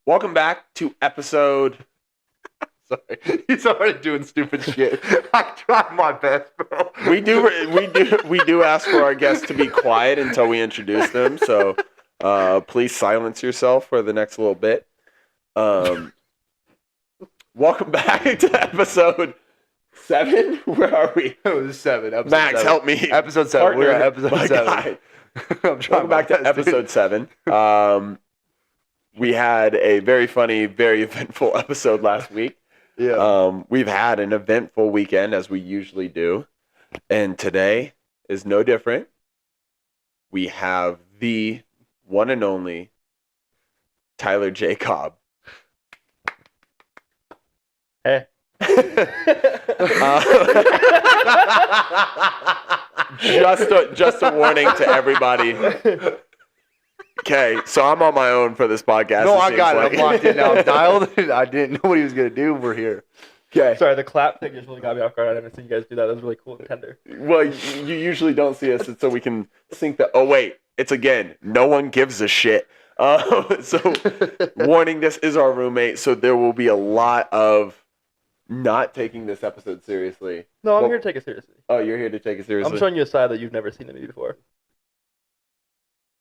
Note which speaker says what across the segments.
Speaker 1: Welcome back to episode.
Speaker 2: Sorry, he's already doing stupid shit. I tried my best, bro.
Speaker 1: We do ask for our guests to be quiet until we introduce them. So, please silence yourself for the next little bit. Welcome back to episode 7. Where are we?
Speaker 2: It was 7. Episode
Speaker 1: Max,
Speaker 2: 7.
Speaker 1: help me.
Speaker 2: Episode 7.
Speaker 1: Partner,
Speaker 2: We're at episode
Speaker 1: my
Speaker 2: 7.
Speaker 1: guy.
Speaker 2: I'm trying
Speaker 1: Welcome back to episode 7. We had a very funny, very eventful episode last week.
Speaker 2: Yeah.
Speaker 1: We've had an eventful weekend as we usually do. And today is no different. We have the one and only Tyler J. Cobb.
Speaker 3: Hey.
Speaker 1: Just a warning to everybody. Okay, so I'm on my own for this podcast.
Speaker 2: No, I got it. I'm locked in now. I'm dialed. I didn't know what he was going to do. We're here.
Speaker 1: Okay.
Speaker 3: Sorry, the clap thing just really got me off guard. I haven't seen you guys do that. That was really cool and tender.
Speaker 1: Well, you usually don't see us, so we can sync the. Oh wait, it's again. No one gives a shit. So, warning: this is our roommate, so there will be a lot of not taking this episode seriously.
Speaker 3: No, I'm here to take it seriously.
Speaker 1: Oh, you're here to take it seriously.
Speaker 3: I'm showing you a side that you've never seen in me before.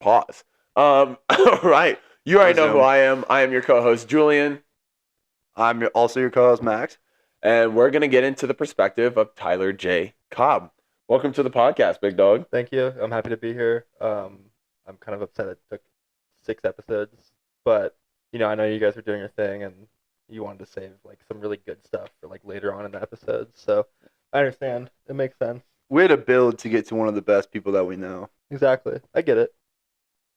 Speaker 1: Pause. All right. You already know who I am. I am your co-host, Julian.
Speaker 2: I'm also your co-host, Max.
Speaker 1: And we're going to get into the perspective of Tyler J. Cobb. Welcome to the podcast, big dog.
Speaker 3: Thank you. I'm happy to be here. I'm kind of upset it took 6 episodes, but I know you guys were doing your thing and you wanted to save like some really good stuff for like later on in the episodes. So I understand. It makes sense.
Speaker 2: We had to build to get to one of the best people that we know.
Speaker 3: Exactly. I get it.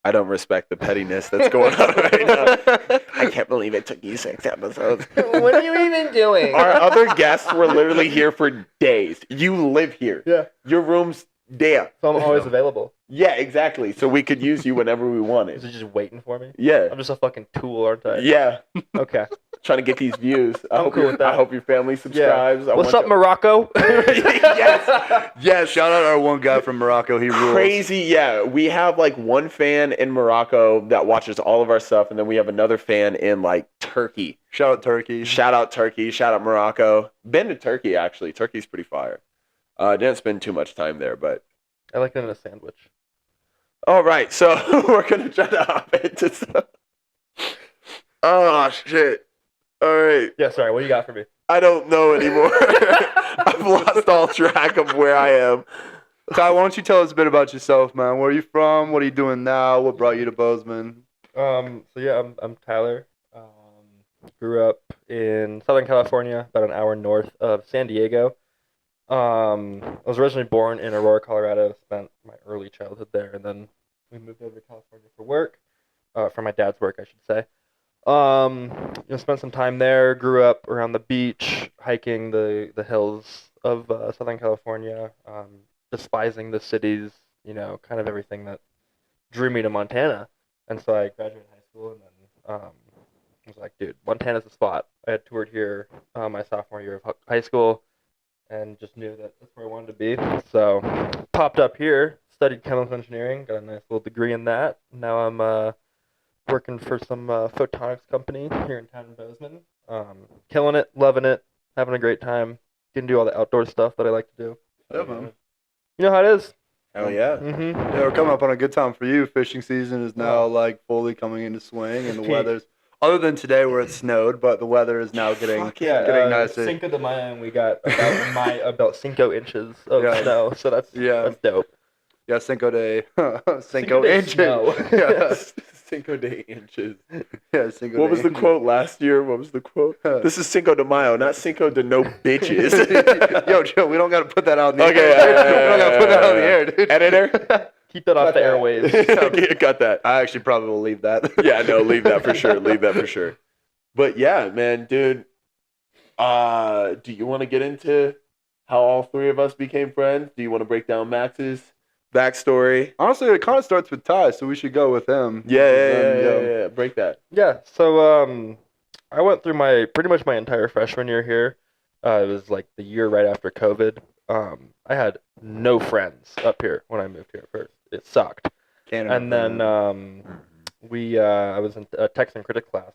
Speaker 1: I don't respect the pettiness that's going on right now. I can't believe it took you 6 episodes.
Speaker 3: What are you even doing?
Speaker 1: Our other guests were literally here for days. You live here.
Speaker 3: Yeah.
Speaker 1: Your room's there.
Speaker 3: So I'm always available.
Speaker 1: Yeah, exactly. So we could use you whenever we
Speaker 3: Is
Speaker 1: wanted.
Speaker 3: it just waiting for me?
Speaker 1: Yeah.
Speaker 3: I'm just a fucking tool, aren't I?
Speaker 1: Yeah.
Speaker 3: Okay.
Speaker 1: Trying to get these views.
Speaker 3: I'm cool with that.
Speaker 1: I hope your family subscribes.
Speaker 3: Yeah. What's up, Morocco?
Speaker 1: Yes. Yes.
Speaker 2: Shout out our one guy from Morocco. He rules.
Speaker 1: Crazy. Yeah. We have like one fan in Morocco that watches all of our stuff. And then we have another fan in like Turkey.
Speaker 2: Shout out Turkey.
Speaker 1: Shout out Turkey. Shout out Morocco. Been to Turkey, actually. Turkey's pretty fire. Didn't spend too much time there, but.
Speaker 3: I like it in a sandwich.
Speaker 1: All right. So we're going to try to hop into stuff. Oh, shit. All right.
Speaker 3: Yeah, sorry. What do you got for me?
Speaker 1: I don't know anymore. I've lost all track of where I am.
Speaker 2: Ty, why don't you tell us a bit about yourself, man? Where are you from? What are you doing now? What brought you to Bozeman?
Speaker 3: So yeah, I'm Tyler. Grew up in Southern California, about an hour north of San Diego. I was originally born in Aurora, Colorado. Spent my early childhood there, and then we moved over to California for work, for my dad's work, I should say. Spent some time there. Grew up around the beach, hiking the hills of Southern California. Despising the cities, kind of everything that drew me to Montana. And so I graduated high school, and then I was like, dude, Montana's the spot. I had toured here my sophomore year of high school, and just knew that that's where I wanted to be. So popped up here, studied chemical engineering, got a nice little degree in that. Now I'm working for some photonics company here in town in Bozeman. Killing it, loving it, having a great time. Getting to do all the outdoor stuff that I like to do.
Speaker 2: Yeah, man.
Speaker 3: You know how it is.
Speaker 1: Hell yeah.
Speaker 3: Mm-hmm.
Speaker 2: Yeah, we're coming up on a good time for you. Fishing season is now like fully coming into swing, and the weather's other than today where it snowed, but the weather is now getting nicer.
Speaker 3: Cinco de Mayo, and we got about 5 inches of snow, so that's dope.
Speaker 2: Yeah, Cinco de
Speaker 3: Cinco de
Speaker 2: inches.
Speaker 3: snow.
Speaker 2: Yeah.
Speaker 1: Cinco de inches.
Speaker 2: Yeah, Cinco
Speaker 1: What
Speaker 2: de
Speaker 1: was the
Speaker 2: inches.
Speaker 1: quote last year? What was the quote? This is Cinco de Mayo, not Cinco de no bitches.
Speaker 2: Yo, Joe, we don't got to put that out in the
Speaker 1: Okay,
Speaker 2: air. We don't got to put that out in the air, dude.
Speaker 1: Editor?
Speaker 3: Keep that off the airwaves.
Speaker 1: Got that.
Speaker 2: I actually probably will leave that.
Speaker 1: Yeah, no, leave that for sure. Leave that for sure. But yeah, man, dude. Do you want to get into how all 3 of us became friends? Do you want to break down Max's backstory?
Speaker 2: Honestly, it kind of starts with Ty, so we should go with him.
Speaker 1: Yeah. Break that.
Speaker 3: Yeah, so I went through pretty much my entire freshman year here. It was like the year right after COVID. I had no friends up here when I moved here at first. It sucked.
Speaker 2: Canada.
Speaker 3: And then I was in a text and critic class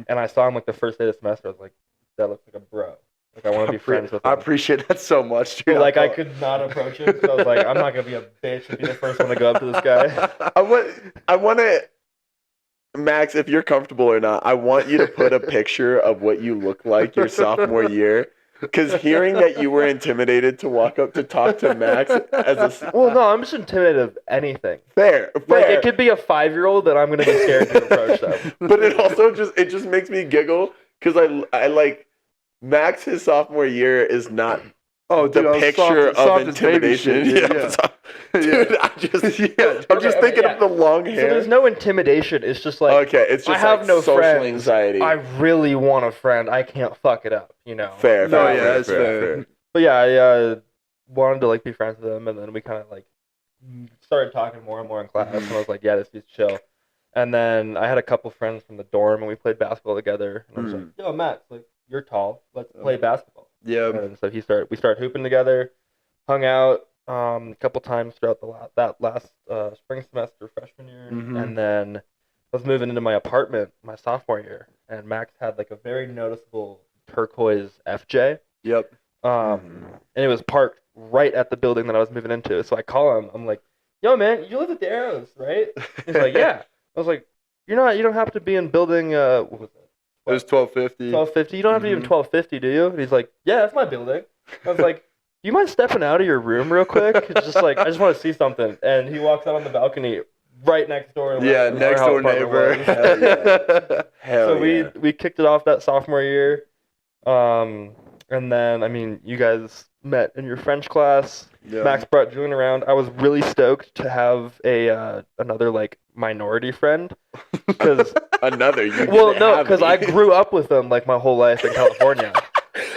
Speaker 3: And I saw him like the first day of the semester. I was like, that looks like a bro. Like I want to be friends with him.
Speaker 2: I appreciate that so much, dude.
Speaker 3: But, like I could not approach him. So I was like, I'm not gonna be a bitch and be the first one to go up to this guy.
Speaker 1: I want to, Max, if you're comfortable or not, I want you to put a picture of what you look like your sophomore year. Because hearing that you were intimidated to walk up to talk to Max as a...
Speaker 3: Well, no, I'm just intimidated of anything.
Speaker 1: Fair.
Speaker 3: Like it could be a 5-year-old that I'm gonna be scared to approach them.
Speaker 1: But it also just makes me giggle because I like Max, his sophomore year is not
Speaker 2: Oh, dude,
Speaker 1: the picture of intimidation.
Speaker 2: Shit,
Speaker 1: Dude, I'm just thinking of the long hair.
Speaker 3: So there's no intimidation. It's just like,
Speaker 1: okay, it's just
Speaker 3: I have
Speaker 1: like
Speaker 3: no
Speaker 1: social
Speaker 3: friends.
Speaker 1: anxiety.
Speaker 3: I really want a friend. I can't fuck it up, you know.
Speaker 1: Fair.
Speaker 2: No, yeah, that's fair.
Speaker 3: But yeah, I wanted to like be friends with him, and then we kind of like started talking more and more in class. And I was like, yeah, this dude's chill. And then I had a couple friends from the dorm, and we played basketball together. And I was like, yo, Max, like you're tall. Let's play basketball.
Speaker 2: Yeah.
Speaker 3: And so we started hooping together, hung out a couple times throughout that last spring semester freshman year, and then I was moving into my apartment my sophomore year, and Max had like a very noticeable turquoise FJ.
Speaker 2: Yep.
Speaker 3: And it was parked right at the building that I was moving into. So I call him. I'm like, "Yo, man, you live at the Arrows, right?" He's like, "Yeah." I was like, You don't have to be in building. What was it?
Speaker 2: It was 1250.
Speaker 3: 1250. You don't have to be in 1250, do you? And he's like, yeah, that's my building. I was like, do you mind stepping out of your room real quick? It's just like, I just want to see something. And he walks out on the balcony right next door.
Speaker 2: Yeah, next door neighbor.
Speaker 1: Hell yeah. Hell
Speaker 3: So
Speaker 1: yeah.
Speaker 3: we kicked it off that sophomore year. And then, I mean, you guys met in your French class.
Speaker 2: Yeah.
Speaker 3: Max brought Julian around. I was really stoked to have another like minority friend, because because I grew up with them like my whole life in California.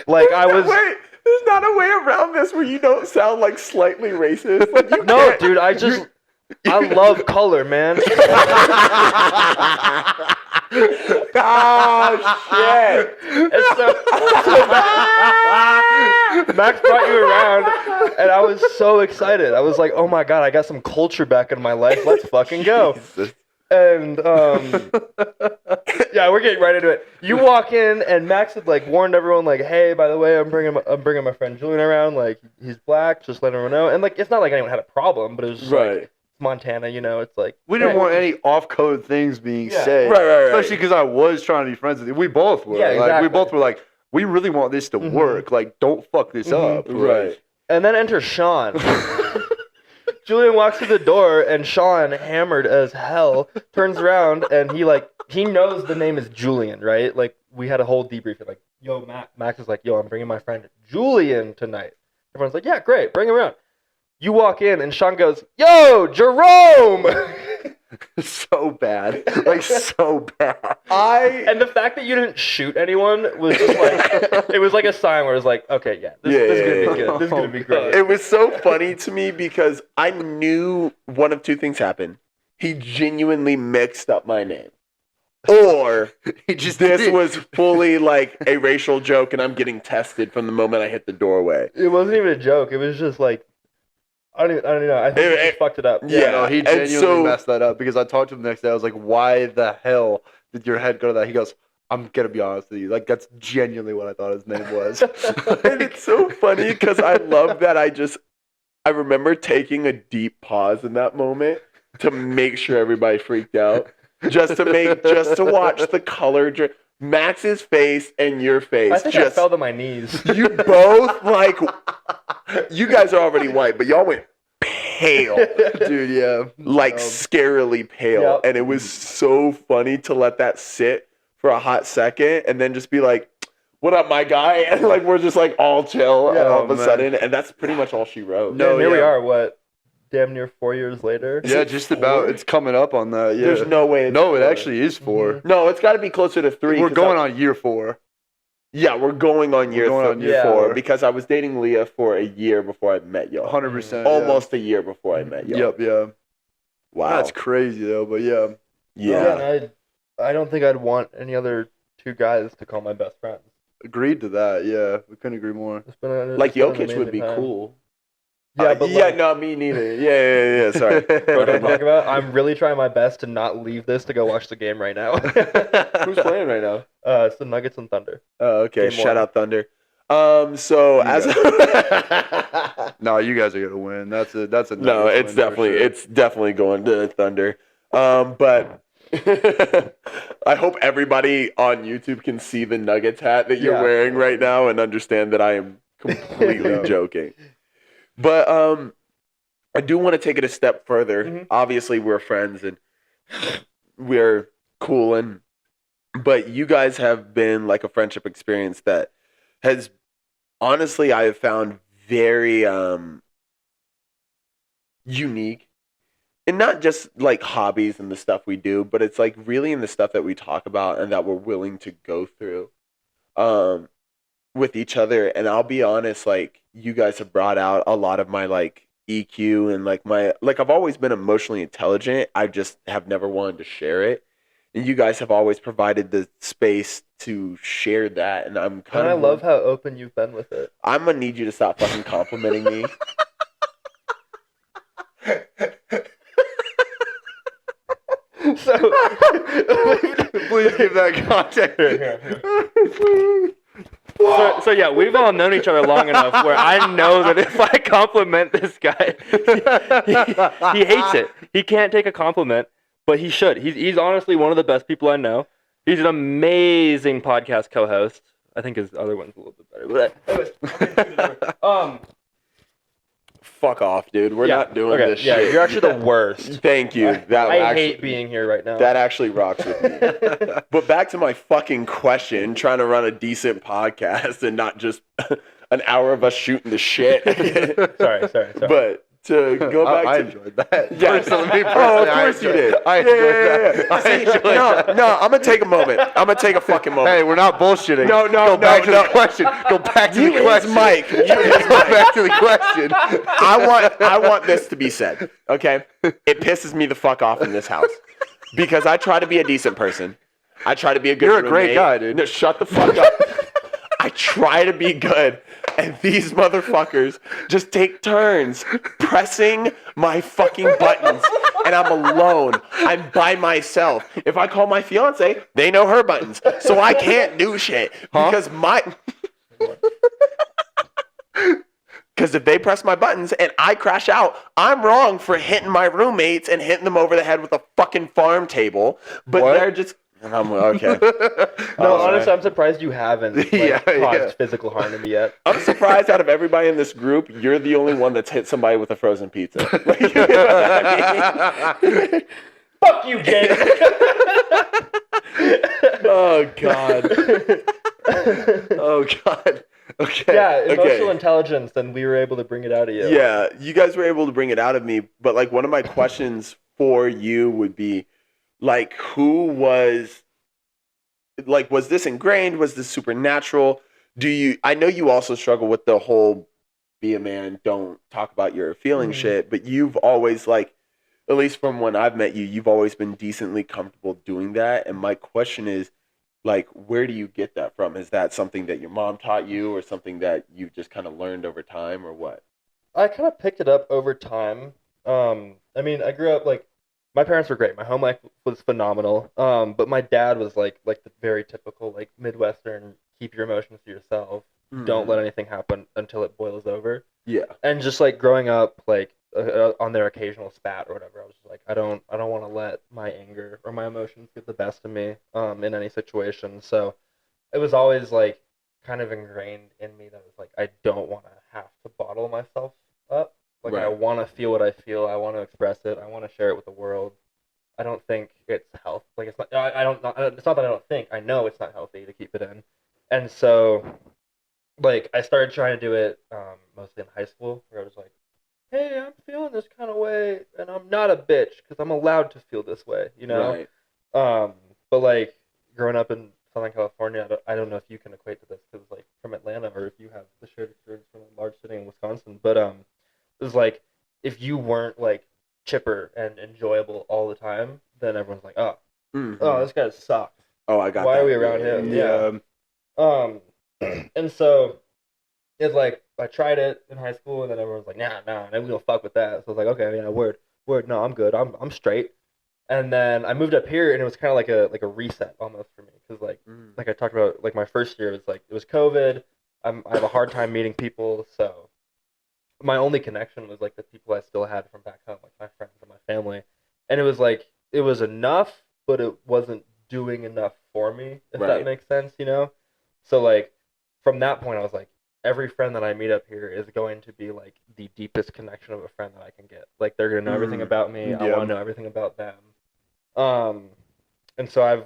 Speaker 3: Like
Speaker 1: There's not a way around this where you don't sound like slightly racist. Like, you
Speaker 3: no,
Speaker 1: can't.
Speaker 3: dude, I love color, man.
Speaker 1: Oh shit!
Speaker 3: And so Max brought you around, and I was so excited. I was like, "Oh my god, I got some culture back in my life. Let's fucking go!"
Speaker 1: Jesus.
Speaker 3: And yeah, we're getting right into it. You walk in, and Max had like warned everyone, like, "Hey, by the way, I'm bringing my friend Julian around. Like, he's black. Just let everyone know." And like, it's not like anyone had a problem, but it was just like Montana, you know. It's like
Speaker 2: we didn't want any off-code things being said,
Speaker 1: right.
Speaker 2: Especially because I was trying to be friends with you. We both were.
Speaker 3: Yeah, exactly.
Speaker 2: Like, we both were like, we really want this to work. Like, don't fuck this up.
Speaker 1: Right.
Speaker 3: And then enter Sean. Julian walks through the door, and Sean, hammered as hell, turns around, and he knows the name is Julian, right? Like, we had a whole debrief. Like, yo, Max is like, yo, I'm bringing my friend Julian tonight. Everyone's like, yeah, great, bring him around. You walk in, and Sean goes, yo, Jerome!
Speaker 2: So bad. Like, so bad.
Speaker 3: And the fact that you didn't shoot anyone was just like, it was like a sign where it was like, okay, yeah, this is going to be good. This is going to be great.
Speaker 1: It was so funny to me because I knew one of two things happened. He genuinely mixed up my name. Or this was fully like a racial joke and I'm getting tested from the moment I hit the doorway.
Speaker 3: It wasn't even a joke. It was just like, I don't even know. I think he just fucked it up.
Speaker 1: Yeah,
Speaker 2: no, he genuinely messed that up because I talked to him the next day. I was like, why the hell did your head go to that? He goes, I'm going to be honest with you. Like, that's genuinely what I thought his name was.
Speaker 1: And it's so funny because I love that I remember taking a deep pause in that moment to make sure everybody freaked out. Just to watch the color, Max's face and your face.
Speaker 3: I think I fell to my knees.
Speaker 1: You both you guys are already white, but y'all went pale,
Speaker 2: Dude, yeah.
Speaker 1: like scarily pale,
Speaker 3: Yep.
Speaker 1: and it was so funny to let that sit for a hot second, and then just be like, "What up, my guy?" And like we're just like all chill, and all of a sudden, and that's pretty much all she wrote.
Speaker 3: No, here we are. What? Damn near 4 years later.
Speaker 2: Yeah, just about. It's coming up on that. Yeah.
Speaker 1: There's no way.
Speaker 2: No, it actually is 4.
Speaker 1: No, it's got to be closer to 3.
Speaker 2: We're going on year 4.
Speaker 1: Yeah, we're going on year 4
Speaker 2: 4
Speaker 1: because I was dating Leah for a year before I met y'all.
Speaker 2: 100%.
Speaker 1: Almost a year before I met y'all.
Speaker 2: Yep, yeah.
Speaker 1: Wow.
Speaker 2: That's crazy though, but yeah.
Speaker 1: Yeah.
Speaker 3: And I don't think I'd want any other 2 guys to call my best friends.
Speaker 2: Agreed to that. Yeah, we couldn't agree more.
Speaker 1: Like Jokic would be cool.
Speaker 3: Yeah, but
Speaker 1: yeah,
Speaker 3: like,
Speaker 1: no, me neither. Yeah. Sorry.
Speaker 3: what I'm talking about. I'm really trying my best to not leave this to go watch the game right now.
Speaker 1: Who's playing right now?
Speaker 3: It's the Nuggets and Thunder.
Speaker 1: Oh, okay.
Speaker 3: Game
Speaker 1: Shout
Speaker 3: one.
Speaker 1: out Thunder. So
Speaker 2: You
Speaker 1: as
Speaker 2: No, you guys are gonna win. That's a
Speaker 1: no,
Speaker 2: Nuggets win for sure.
Speaker 1: it's definitely going to Thunder. But I hope everybody on YouTube can see the Nuggets hat that you're
Speaker 3: Yeah.
Speaker 1: wearing right now and understand that I am completely
Speaker 2: Yeah.
Speaker 1: joking. But I do want to take it a step further.
Speaker 3: Mhm.
Speaker 1: Obviously, we're friends and we're cool, but you guys have been like a friendship experience that has honestly I have found very unique, and not just like hobbies and the stuff we do, but it's like really in the stuff that we talk about and that we're willing to go through with each other. And I'll be honest, like you guys have brought out a lot of my like EQ and like my like I've always been emotionally intelligent. I just have never wanted to share it. And you guys have always provided the space to share that, and I'm kind
Speaker 3: And I
Speaker 1: of
Speaker 3: love how open you've been with it.
Speaker 1: I'm gonna need you to stop fucking complimenting me.
Speaker 3: So,
Speaker 2: Please give that context.
Speaker 3: so yeah, we've all known each other long enough where I know that if I compliment this guy, he hates it. He can't take a compliment, but he should. He's honestly one of the best people I know. He's an amazing podcast co-host. I think his other one's a little bit better. But anyways,
Speaker 1: Fuck off, dude. We're not doing this
Speaker 3: yeah,
Speaker 1: shit.
Speaker 3: you're actually the worst.
Speaker 1: Thank you. That
Speaker 3: I
Speaker 1: actually,
Speaker 3: hate being here right now.
Speaker 1: That actually rocks with me. But back to my fucking question, trying to run a decent podcast and not just an hour of us shooting the shit.
Speaker 3: Sorry.
Speaker 1: But to go back
Speaker 2: I
Speaker 1: to
Speaker 2: enjoyed that.
Speaker 1: Yeah.
Speaker 2: Personally,
Speaker 1: Oh, of course you did.
Speaker 2: I enjoyed that. I
Speaker 1: See,
Speaker 2: enjoyed that.
Speaker 1: no, I'm gonna take a moment. I'm gonna take a fucking moment.
Speaker 2: Hey, we're not bullshitting.
Speaker 1: No,
Speaker 2: Go back to the question. Go back to
Speaker 1: You
Speaker 2: the
Speaker 1: is
Speaker 2: question.
Speaker 1: Mike. You is
Speaker 2: Go
Speaker 1: Mike.
Speaker 2: back to the question.
Speaker 1: I want this to be said. Okay, it pisses me the fuck off in this house because I try to be a decent person. I try to be a good.
Speaker 2: You're a great
Speaker 1: roommate.
Speaker 2: guy, dude.
Speaker 1: No, shut the fuck up. I try to be good, and these motherfuckers just take turns pressing my fucking buttons, and I'm alone. I'm by myself. If I call my fiance, they know her buttons, so I can't do shit because Because if they press my buttons and I crash out, I'm wrong for hitting my roommates and hitting them over the head with a fucking farm table. But
Speaker 2: What?
Speaker 1: they're just... I'm okay.
Speaker 3: No, honestly, I'm surprised you haven't caused physical harm to me yet.
Speaker 1: I'm surprised out of everybody in this group, you're the only one that's hit somebody with a frozen pizza.
Speaker 3: Fuck you, Jake.
Speaker 1: Oh, God. Oh, God. Okay.
Speaker 3: Yeah, emotional
Speaker 1: Okay.
Speaker 3: intelligence, and we were able to bring it out of you.
Speaker 1: Yeah, you guys were able to bring it out of me. But, like, one of my questions for you would be, like, who was... Like, was this ingrained? Was this supernatural? I know you also struggle with the whole be a man, don't talk about your feeling shit, but you've always, like, at least from when I've met you, you've always been decently comfortable doing that. And my question is, like, where do you get that from? Is that something that your mom taught you or something that you just kind of learned over time or what?
Speaker 3: I kind of picked it up over time. I mean, I grew up, like, my parents were great. My home life was phenomenal. But my dad was like the very typical like Midwestern, keep your emotions to yourself. Don't let anything happen until it boils over.
Speaker 1: Yeah.
Speaker 3: And just like growing up, like on their occasional spat or whatever, I was just like, I don't want to let my anger or my emotions get the best of me in any situation. So it was always like kind of ingrained in me that it's like I don't want to have to bottle myself up. Like,
Speaker 1: Right.
Speaker 3: I want to feel what I feel. I want to express it. I want to share it with the world. I don't think it's healthy. Like, it's not. It's not that I don't think. I know it's not healthy to keep it in. And so, like, I started trying to do it mostly in high school, where I was like, "Hey, I'm feeling this kind of way, and I'm not a bitch because I'm allowed to feel this way," you know.
Speaker 1: Right.
Speaker 3: But like growing up in Southern California, I don't know if you can equate to this because like from Atlanta, or if you have the shared experience from a large city in Wisconsin, but it was like if you weren't like chipper and enjoyable all the time, then everyone's like, oh, this guy sucks.
Speaker 1: Oh, I got
Speaker 3: Why
Speaker 1: that.
Speaker 3: are we around him?
Speaker 2: Yeah.
Speaker 3: And so it's like tried it in high school, and then everyone was like, nah, we don't fuck with that. So I was like, okay, yeah, word, no, I'm good, I'm straight. And then I moved up here, and it was kind of like a reset almost for me, because like I talked about, like my first year was like it was COVID. I have a hard time meeting people, so my only connection was like the people I still had from back home, like my friends and my family, and it was like it was enough, but it wasn't doing enough for me, if that
Speaker 1: Right.
Speaker 3: makes sense, you know. So like from that point, I was like, every friend that I meet up here is going to be like the deepest connection of a friend that I can get. Like they're gonna know everything about me. I
Speaker 2: Yeah.
Speaker 3: want to know everything about them. And so I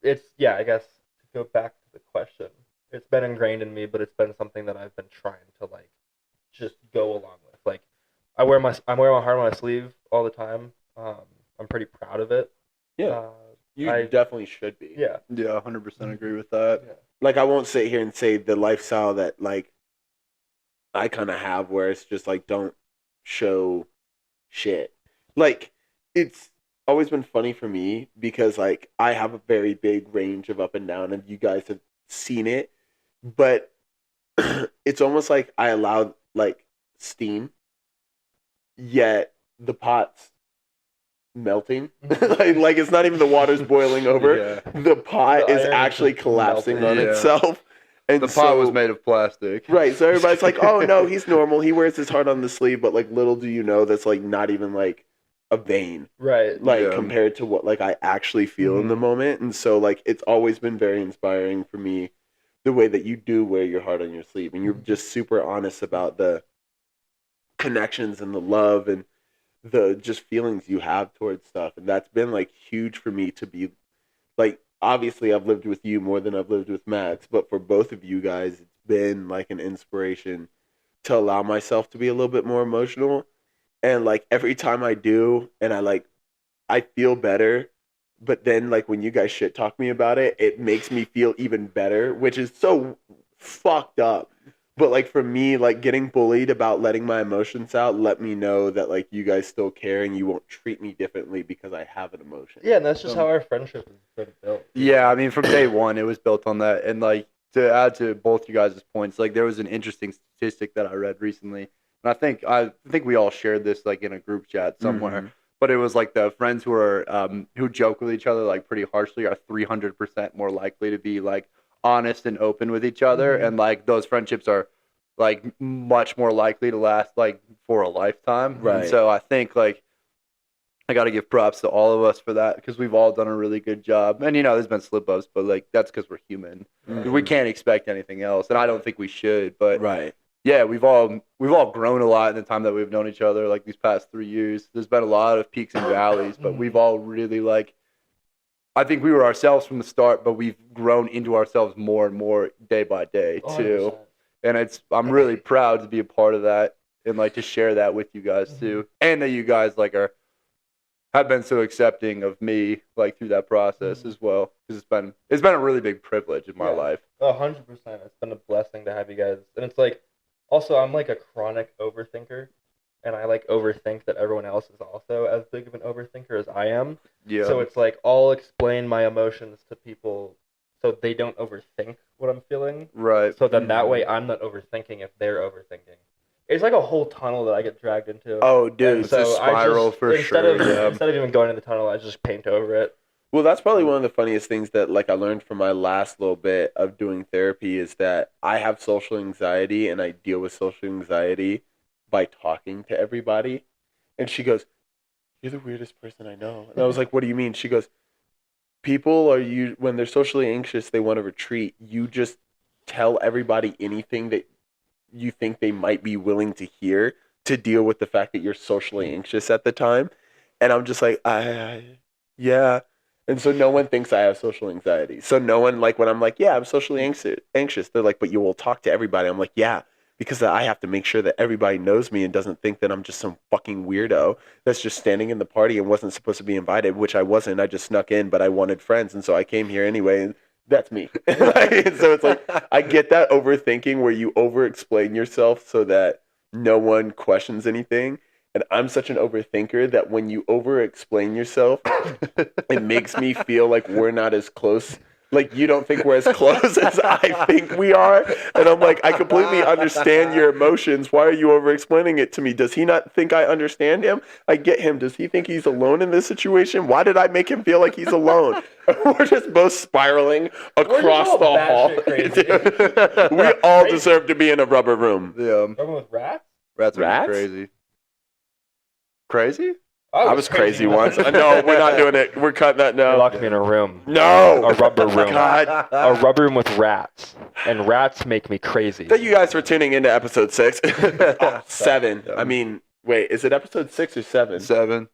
Speaker 3: guess to go back to the question, it's been ingrained in me, but it's been something that I've been trying to like just go along with. Like I'm wearing my heart on my sleeve all the time. I'm pretty proud of it.
Speaker 1: Yeah. You
Speaker 3: I
Speaker 1: definitely should be.
Speaker 3: Yeah.
Speaker 2: Yeah, 100% agree with that.
Speaker 3: Yeah.
Speaker 1: Like, I won't sit here and say the lifestyle that, like, I kind of have where it's just, like, don't show shit. Like, it's always been funny for me because, like, I have a very big range of up and down, and you guys have seen it. But it's almost like I allow, like, steam, yet the pot's melting. like it's not even the water's boiling over.
Speaker 2: Yeah.
Speaker 1: The pot
Speaker 3: The
Speaker 1: is
Speaker 3: iron
Speaker 1: actually
Speaker 3: is
Speaker 1: collapsing
Speaker 3: melting.
Speaker 1: on
Speaker 2: Yeah.
Speaker 1: itself. And
Speaker 2: The pot was made of plastic.
Speaker 1: Right, so everybody's like, oh no, he's normal. He wears his heart on the sleeve, but like little do you know that's like not even like a vein.
Speaker 3: Right.
Speaker 1: Like
Speaker 2: Yeah.
Speaker 1: compared to what like I actually feel in the moment. And so like it's always been very inspiring for me the way that you do wear your heart on your sleeve. And you're just super honest about the connections and the love and the just feelings you have towards stuff. And that's been like huge for me to be like, obviously I've lived with you more than I've lived with Max, but for both of you guys it's been like an inspiration to allow myself to be a little bit more emotional. And like every time I do, and I feel better, but then like when you guys shit talk me about it, it makes me feel even better, which is so fucked up. But like for me, like getting bullied about letting my emotions out, let me know that like you guys still care and you won't treat me differently because I have an emotion.
Speaker 3: Yeah, and that's just how our friendship has been built.
Speaker 2: Yeah, I mean, from day one, it was built on that. And, like, to add to both you guys' points, like, there was an interesting statistic that I read recently. And I think we all shared this, like, in a group chat somewhere. But it was, like, the friends who joke with each other, like, pretty harshly are 300% more likely to be, like, honest and open with each other. And, like, those friendships are, like, much more likely to last, like, for a lifetime.
Speaker 1: Right.
Speaker 2: And so I think, like, I got to give props to all of us for that because we've all done a really good job. And, you know, there's been slip-ups, but, like, that's because we're human. We can't expect anything else, and I don't think we should. But,
Speaker 1: Right.
Speaker 2: yeah, we've all grown a lot in the time that we've known each other, like, these past 3 years. There's been a lot of peaks and valleys, but we've all really, like, I think we were ourselves from the start, but we've grown into ourselves more and more day by day, too.
Speaker 3: 100%.
Speaker 2: And I'm really proud to be a part of that and, like, to share that with you guys, too. And that you guys, like, have been so accepting of me, like, through that process as well, because it's been a really big privilege in my life.
Speaker 3: 100%. It's been a blessing to have you guys, and it's like, also I'm like a chronic overthinker, and I like overthink that everyone else is also as big of an overthinker as I am.
Speaker 2: Yeah.
Speaker 3: So it's like I'll explain my emotions to people so they don't overthink what I'm feeling.
Speaker 2: Right.
Speaker 3: So then that way I'm not overthinking if they're overthinking. It's like a whole tunnel that I get dragged into.
Speaker 1: Oh, dude.
Speaker 2: It's a spiral for
Speaker 3: instead
Speaker 2: sure.
Speaker 3: Instead of even going in the tunnel, I just paint over it.
Speaker 1: Well, that's probably one of the funniest things that like I learned from my last little bit of doing therapy is that I have social anxiety and I deal with social anxiety by talking to everybody. And she goes, "You're the weirdest person I know." And I was like, "What do you mean?" She goes, "People when they're socially anxious, they want to retreat. You just tell everybody anything that you think they might be willing to hear to deal with the fact that you're socially anxious at the time." And I'm just like, yeah. And so no one thinks I have social anxiety. So no one, like, when I'm like, yeah, I'm socially anxious, they're like, but you will talk to everybody. I'm like, yeah, because I have to make sure that everybody knows me and doesn't think that I'm just some fucking weirdo that's just standing in the party and wasn't supposed to be invited, which I wasn't. I just snuck in, but I wanted friends. And so I came here anyway. And that's me. So it's like, I get that overthinking where you over-explain yourself so that no one questions anything. And I'm such an overthinker that when you over-explain yourself, it makes me feel like we're not as close Like, you don't think we're as close as I think we are? And I'm like, I completely understand your emotions. Why are you over-explaining it to me? Does he not think I understand him? I get him. Does he think he's alone in this situation? Why did I make him feel like he's alone? We're just both spiraling across the hall. We all deserve to be in a rubber room.
Speaker 2: Yeah.
Speaker 3: Rubber with rats?
Speaker 2: Rats are
Speaker 1: Rats?
Speaker 2: crazy. Crazy?
Speaker 1: I was crazy once. No, we're not doing it. We're cutting that
Speaker 3: They
Speaker 1: now.
Speaker 3: locked me in a room.
Speaker 1: No.
Speaker 3: A rubber room.
Speaker 1: God.
Speaker 3: A rubber room with rats. And rats make me crazy.
Speaker 1: Thank you guys for tuning into episode 6. 7. I mean, wait, is it episode 6 or 7?
Speaker 2: 7.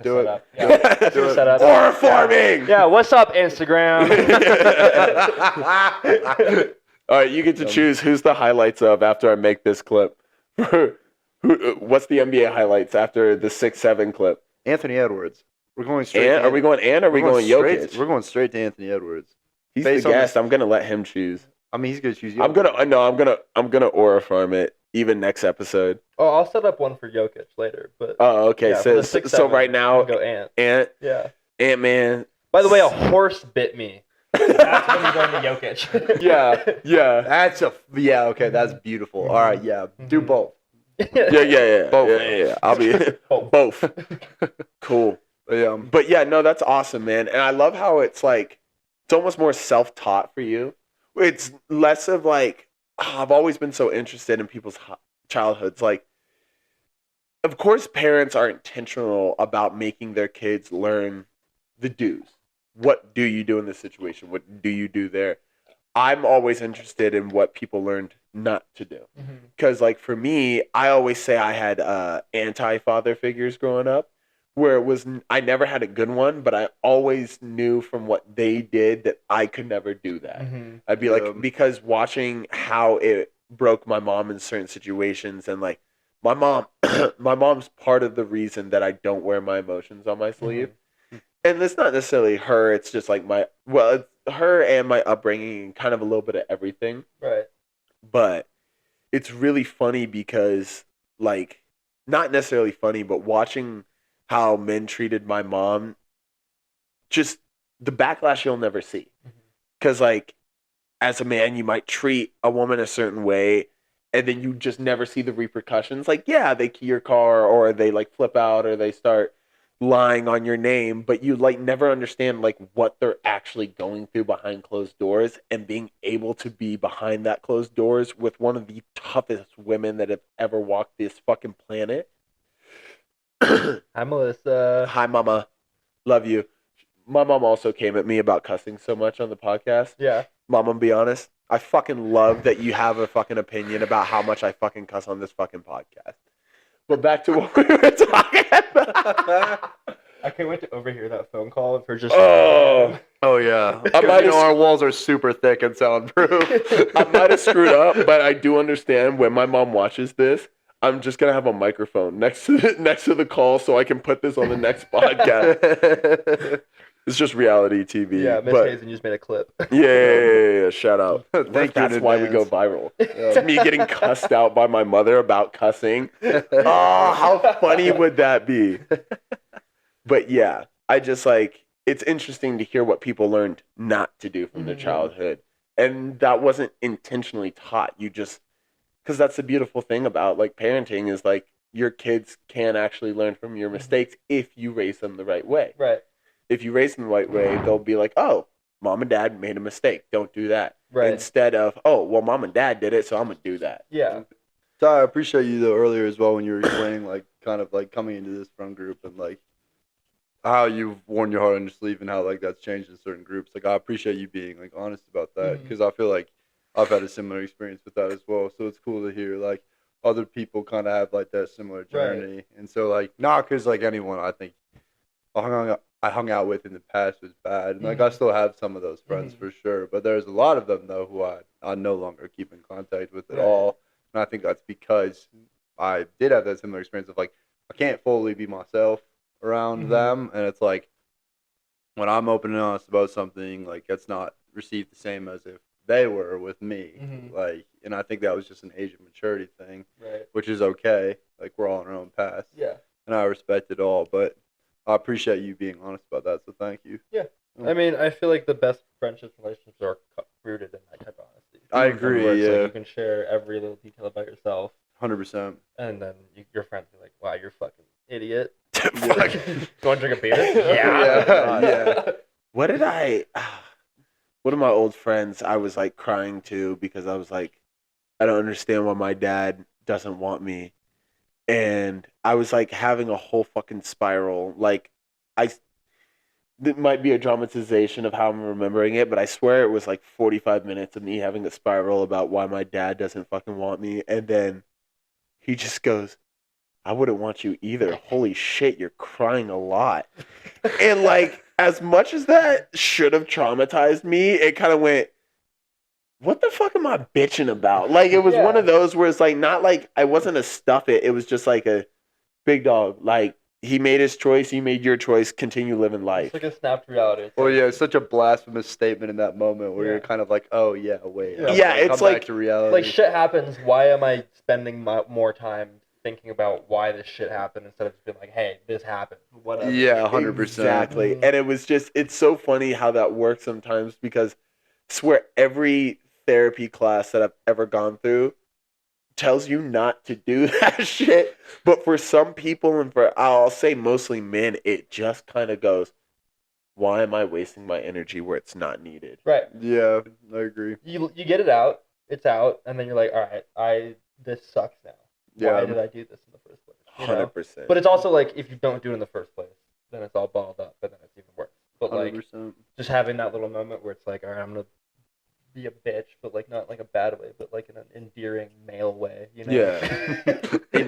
Speaker 2: Do it.
Speaker 3: Yeah.
Speaker 2: Do it.
Speaker 1: Horror farming!
Speaker 3: Yeah, what's up, Instagram?
Speaker 1: All right, you get to choose who's the highlights of after I make this clip. What's the NBA highlights after the 6-7 clip?
Speaker 2: Anthony Edwards. We're going straight.
Speaker 1: Are we going Ant or are we going Jokic?
Speaker 2: We're going straight to Anthony Edwards.
Speaker 1: He's the guest. I'm gonna let him choose.
Speaker 2: I mean, he's gonna choose you.
Speaker 1: I'm gonna aura farm it even next episode.
Speaker 3: Oh, I'll set up one for Jokic later. But
Speaker 1: Oh, okay.
Speaker 3: yeah, for the
Speaker 1: So
Speaker 3: 6-7,
Speaker 1: right now,
Speaker 3: I'll go Ant.
Speaker 1: Yeah.
Speaker 3: Yeah.
Speaker 1: Ant-Man.
Speaker 3: By the way, a horse bit me. That's when you're going to Jokic.
Speaker 1: Yeah.
Speaker 2: Okay, that's beautiful. All right, yeah, do both.
Speaker 1: Yeah.
Speaker 2: Both.
Speaker 1: Yeah. I'll be both. Cool. But yeah, no, that's awesome, man. And I love how it's like, it's almost more self-taught for you. It's less of like, I've always been so interested in people's childhoods. Like, of course, parents are intentional about making their kids learn the do's. What do you do in this situation? What do you do there? I'm always interested in what people learned not to do. Because, like, for me, I always say I had anti-father figures growing up, where it was, I never had a good one, but I always knew from what they did that I could never do that. I'd be like, because watching how it broke my mom in certain situations, and like, my mom's part of the reason that I don't wear my emotions on my sleeve. And it's not necessarily her, it's just like it's her and my upbringing and kind of a little bit of everything.
Speaker 3: Right.
Speaker 1: But it's really funny because, like, not necessarily funny, but watching how men treated my mom, just the backlash you'll never see. Because, like, as a man, you might treat a woman a certain way, and then you just never see the repercussions. Like, yeah, they key your car, or they, like, flip out, or they start lying on your name, but you, like, never understand, like, what they're actually going through behind closed doors, and being able to be behind that closed doors with one of the toughest women that have ever walked this fucking planet.
Speaker 3: Hi, Melissa.
Speaker 1: Hi, Mama. Love you. My mom also came at me about cussing so much on the podcast.
Speaker 3: Yeah.
Speaker 1: Mom, I'm be honest, I fucking love that you have a fucking opinion about how much I fucking cuss on this fucking podcast. But back to what we were talking about.
Speaker 3: I can't wait to overhear that phone call of her just.
Speaker 2: Oh yeah. Our walls are super thick and soundproof.
Speaker 1: I might have screwed up, but I do understand when my mom watches this, I'm just gonna have a microphone next to the call so I can put this on the next podcast. It's just reality TV.
Speaker 3: Yeah, Miss Hazen just made a clip.
Speaker 1: Yeah. Shout out.
Speaker 2: Thank you.
Speaker 1: That's why we go viral. It's me getting cussed out by my mother about cussing. Oh, how funny would that be? But yeah, I just, like, it's interesting to hear what people learned not to do from their childhood. And that wasn't intentionally taught. You just, because that's the beautiful thing about, like, parenting is, like, your kids can actually learn from your mistakes if you raise them the right way.
Speaker 3: Right.
Speaker 1: If you raise them the right way, they'll be like, oh, mom and dad made a mistake. Don't do that.
Speaker 3: Right.
Speaker 1: Instead of, oh, well, mom and dad did it, so I'm going to do that.
Speaker 3: Yeah.
Speaker 2: Ty, I appreciate you, though, earlier as well when you were explaining, like, kind of, like, coming into this friend group and, like, how you've worn your heart on your sleeve and how, like, that's changed in certain groups. Like, I appreciate you being, like, honest about that because I feel like I've had a similar experience with that as well. So it's cool to hear, like, other people kind of have, like, that similar journey. Right. And so, like, not because, like, anyone I think I hung out with in the past was bad. And, like, I still have some of those friends for sure. But there's a lot of them, though, who I no longer keep in contact with at all. And I think that's because I did have that similar experience of, like, I can't fully be myself around them. And it's, like, when I'm open and honest about something, like, it's not received the same as if they were with me. Like, and I think that was just an age of maturity thing. Right. Which is okay. Like, we're all on our own path. Yeah. And I respect it all. But I appreciate you being honest about that, so thank you.
Speaker 3: Yeah. I mean, I feel like the best friendships and relationships are rooted in that type of honesty.
Speaker 2: I agree.
Speaker 3: Where it's
Speaker 2: Yeah,
Speaker 3: like you can share every little detail about yourself,
Speaker 2: 100%.
Speaker 3: and then your friends are like, "Wow, you're a fucking idiot."
Speaker 1: Fuck.
Speaker 3: You want to drink a beer?
Speaker 2: Yeah.
Speaker 1: What did I? One of my old friends, I was like crying to because I was like, I don't understand why my dad doesn't want me, and I was like having a whole fucking spiral. Like, it might be a dramatization of how I'm remembering it, but I swear it was like 45 minutes of me having a spiral about why my dad doesn't fucking want me, and then he just goes, I wouldn't want you either. Holy shit, you're crying a lot. And like, as much as that should have traumatized me, it kind of went, what the fuck am I bitching about? Like, it was one of those where it's like, not like I wasn't a stuff it. It was just like a big dog. Like, he made his choice, you made your choice, continue living life.
Speaker 3: It's like a snapped reality. It's
Speaker 2: Well,
Speaker 3: like,
Speaker 2: yeah, it's such a blasphemous statement in that moment where
Speaker 3: Yeah.
Speaker 2: you're kind of like, oh, yeah, wait.
Speaker 3: Yeah.
Speaker 2: I'm
Speaker 1: Yeah,
Speaker 2: gonna
Speaker 1: it's
Speaker 2: come
Speaker 1: like-
Speaker 2: back to reality.
Speaker 3: like shit happens. Why am I spending more time thinking about why this shit happened instead of just being like, hey, this happened. Whatever.
Speaker 2: Yeah, 100%.
Speaker 1: Exactly.
Speaker 3: Mhm.
Speaker 1: And it was just, it's so funny how that works sometimes because I swear every therapy class that I've ever gone through tells you not to do that shit. But for some people, and for, I'll say mostly men, it just kind of goes, why am I wasting my energy where it's not needed?
Speaker 3: Right.
Speaker 2: Yeah, I agree.
Speaker 3: You get it out. It's out, and then you're like, all right, this sucks now. Why
Speaker 2: Yeah.
Speaker 3: did I do this in the first place? You know?
Speaker 1: 100%.
Speaker 3: But it's also like if you don't do it in the first place, then it's all balled up, and then it's even worse. But like
Speaker 2: 100%.
Speaker 3: just having that little moment where it's like, all right, I'm gonna be a bitch, but like not like a bad way, but like in an endearing male way, you know?
Speaker 1: Yeah.